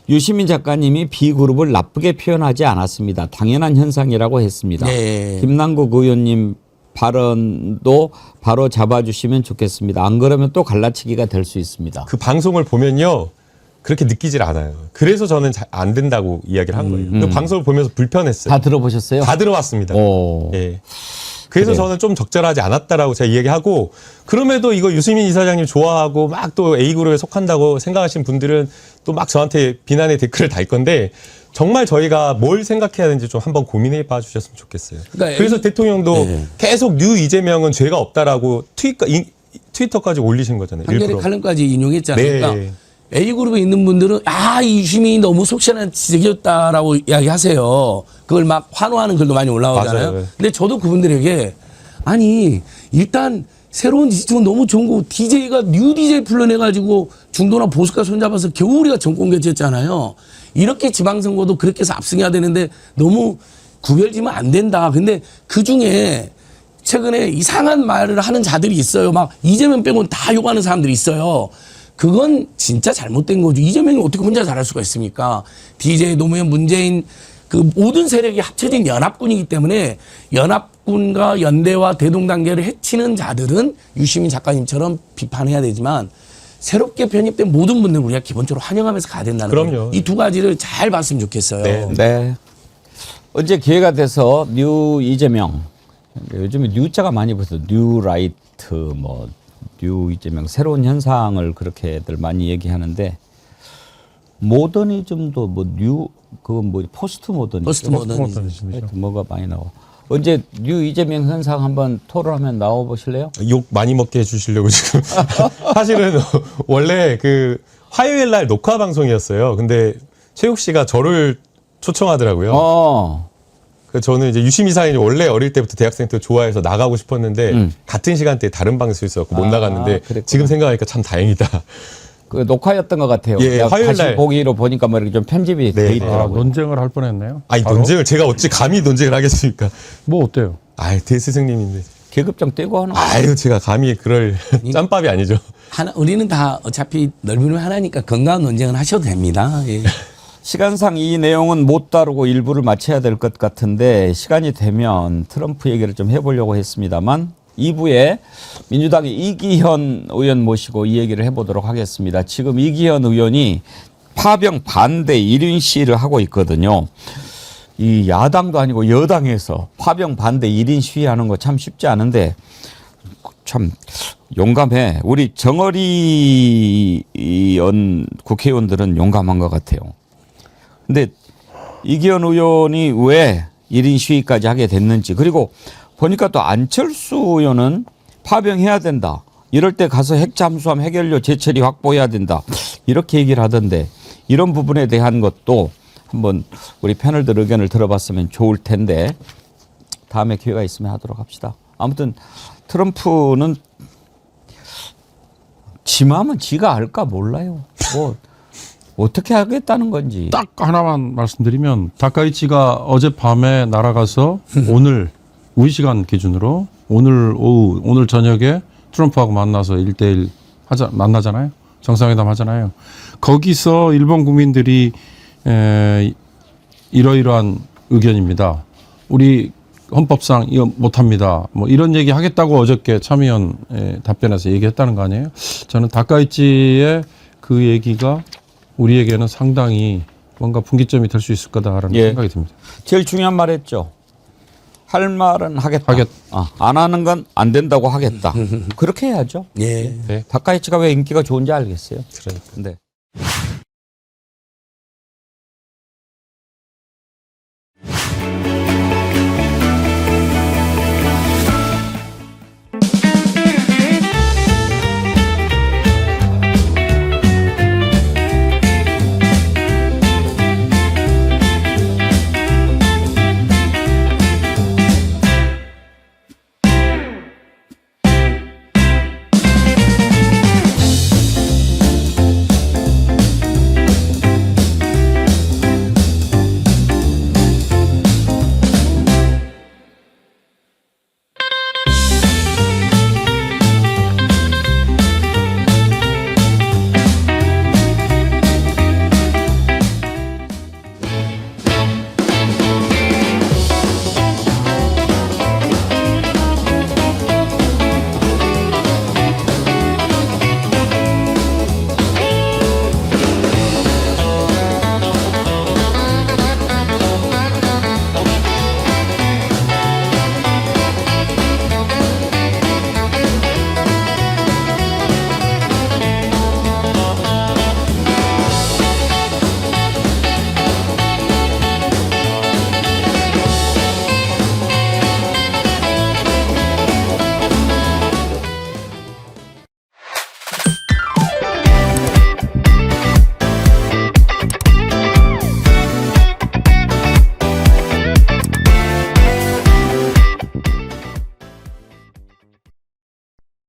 유시민 작가님이 B그룹을 나쁘게 표현하지 않았습니다. 당연한 현상이라고 했습니다. 네. 김남국 의원님 발언도 바로 잡아주시면 좋겠습니다. 안 그러면 또 갈라치기가 될 수 있습니다. 그 방송을 보면요. 그렇게 느끼질 않아요. 그래서 저는 잘 안 된다고 이야기를 한 거예요. 그 방송을 보면서 불편했어요. 다 들어보셨어요? 다 들어봤습니다. 오. 예. 그래서 그래요. 저는 좀 적절하지 않았다라고 제가 이야기하고 그럼에도 이거 유시민 이사장님 좋아하고 막 또 A그룹에 속한다고 생각하시는 분들은 또 막 저한테 비난의 댓글을 달 건데 정말 저희가 뭘 생각해야 되는지 좀 한번 고민해 봐 주셨으면 좋겠어요. 그러니까 그래서 대통령도 계속 뉴 이재명은 죄가 없다라고 트위터까지 올리신 거잖아요. 한겨레 일부러. 칼럼까지 인용했잖아요. 네. 그러니까 A그룹에 있는 분들은 이 유시민이 너무 속시원한 지적이었다라고 이야기하세요. 그걸 막 환호하는 글도 많이 올라오잖아요. 맞아요. 근데 저도 그분들에게 아니 일단 새로운 지지층은 너무 좋은 거고 DJ가 뉴 DJ 풀러내가지고 중도나 보수가 손잡아서 겨우 우리가 정권 교체했잖아요. 이렇게 지방선거도 그렇게 해서 압승해야 되는데 너무 구별지면 안 된다. 근데 그중에 최근에 이상한 말을 하는 자들이 있어요. 막 이재명 빼고는 다 욕하는 사람들이 있어요. 그건 진짜 잘못된 거죠. 이재명이 어떻게 혼자 잘할 수가 있습니까? DJ, 노무현, 문재인 그 모든 세력이 합쳐진 연합군이기 때문에 연합군과 연대와 대동단계를 해치는 자들은 유시민 작가님처럼 비판해야 되지만 새롭게 편입된 모든 분들 우리가 기본적으로 환영하면서 가야 된다는 그럼요. 이 두 가지를 잘 봤으면 좋겠어요. 네. 네. 언제 기회가 돼서 뉴 이재명 요즘에 뉴자가 많이 붙어요. 뉴 라이트 뭐 뉴 이재명 새로운 현상을 그렇게들 많이 얘기하는데 모더니즘도 뭐 뉴 그건 뭐 포스트 모더니즘 포스트 모더니즘이죠. 뭐가 많이 나와. 언제 뉴 이재명 현상 한번 토론하면 나와 보실래요? 욕 많이 먹게 해주시려고 지금. 사실은 원래 그 화요일 날 녹화 방송이었어요. 근데 최욱 씨가 저를 초청하더라고요. 그래서 저는 이제 유시민 이사장이 원래 어릴 때부터 대학생 때 좋아해서 나가고 싶었는데 같은 시간대에 다른 방송이 있어서 못 나갔는데 그랬구나. 지금 생각하니까 참 다행이다. 그 녹화였던 것 같아요. 예, 내가 화요일 다시 날. 보기로 보니까 뭐 이렇게 좀 편집이 돼 있더라고요. 논쟁을 할 뻔했네요. 아니 바로? 논쟁을 제가 어찌 감히 논쟁을 하겠습니까? 뭐 어때요? 아 대스승님인데. 계급장 떼고 하는 거예요. 아유, 제가 감히 그럴 짬밥이 아니죠. 우리는 다 어차피 넓은 하나니까 건강한 논쟁은 하셔도 됩니다. 예. 시간상 이 내용은 못 다루고 일부를 마쳐야 될 것 같은데 시간이 되면 트럼프 얘기를 좀 해보려고 했습니다만 2부에 민주당의 이기현 의원 모시고 이 얘기를 해보도록 하겠습니다. 지금 이기현 의원이 파병 반대 1인 시위를 하고 있거든요. 이 야당도 아니고 여당에서 파병 반대 1인 시위하는 거 참 쉽지 않은데 참 용감해. 우리 정어리 국회의원들은 용감한 것 같아요. 근데 이기현 의원이 왜 1인 시위까지 하게 됐는지, 그리고 보니까 또 안철수 의원은 파병해야 된다. 이럴 때 가서 핵 잠수함 해결료 재처리 확보해야 된다. 이렇게 얘기를 하던데 이런 부분에 대한 것도 한번 우리 패널들 의견을 들어봤으면 좋을 텐데 다음에 기회가 있으면 하도록 합시다. 아무튼 트럼프는 지 마음은 지가 알까 몰라요. 뭐 어떻게 하겠다는 건지. 딱 하나만 말씀드리면 다카이치가 어젯밤에 날아가서 오늘 우리 시간 기준으로 오늘 오후 오늘 저녁에 트럼프하고 만나서 1대1 만나잖아요. 정상회담 하잖아요. 거기서 일본 국민들이 이러이러한 의견입니다. 우리 헌법상 이거 못합니다. 뭐 이런 얘기 하겠다고 어저께 참의원 답변에서 얘기했다는 거 아니에요? 저는 다카이치의 그 얘기가 우리에게는 상당히 뭔가 분기점이 될 수 있을 거다라는 생각이 듭니다. 제일 중요한 말 했죠. 할 말은 하겠다. 안 하는 건 안 된다고 하겠다. 그렇게 해야죠. 예. 다카이치가 왜 인기가 좋은지 알겠어요. 근데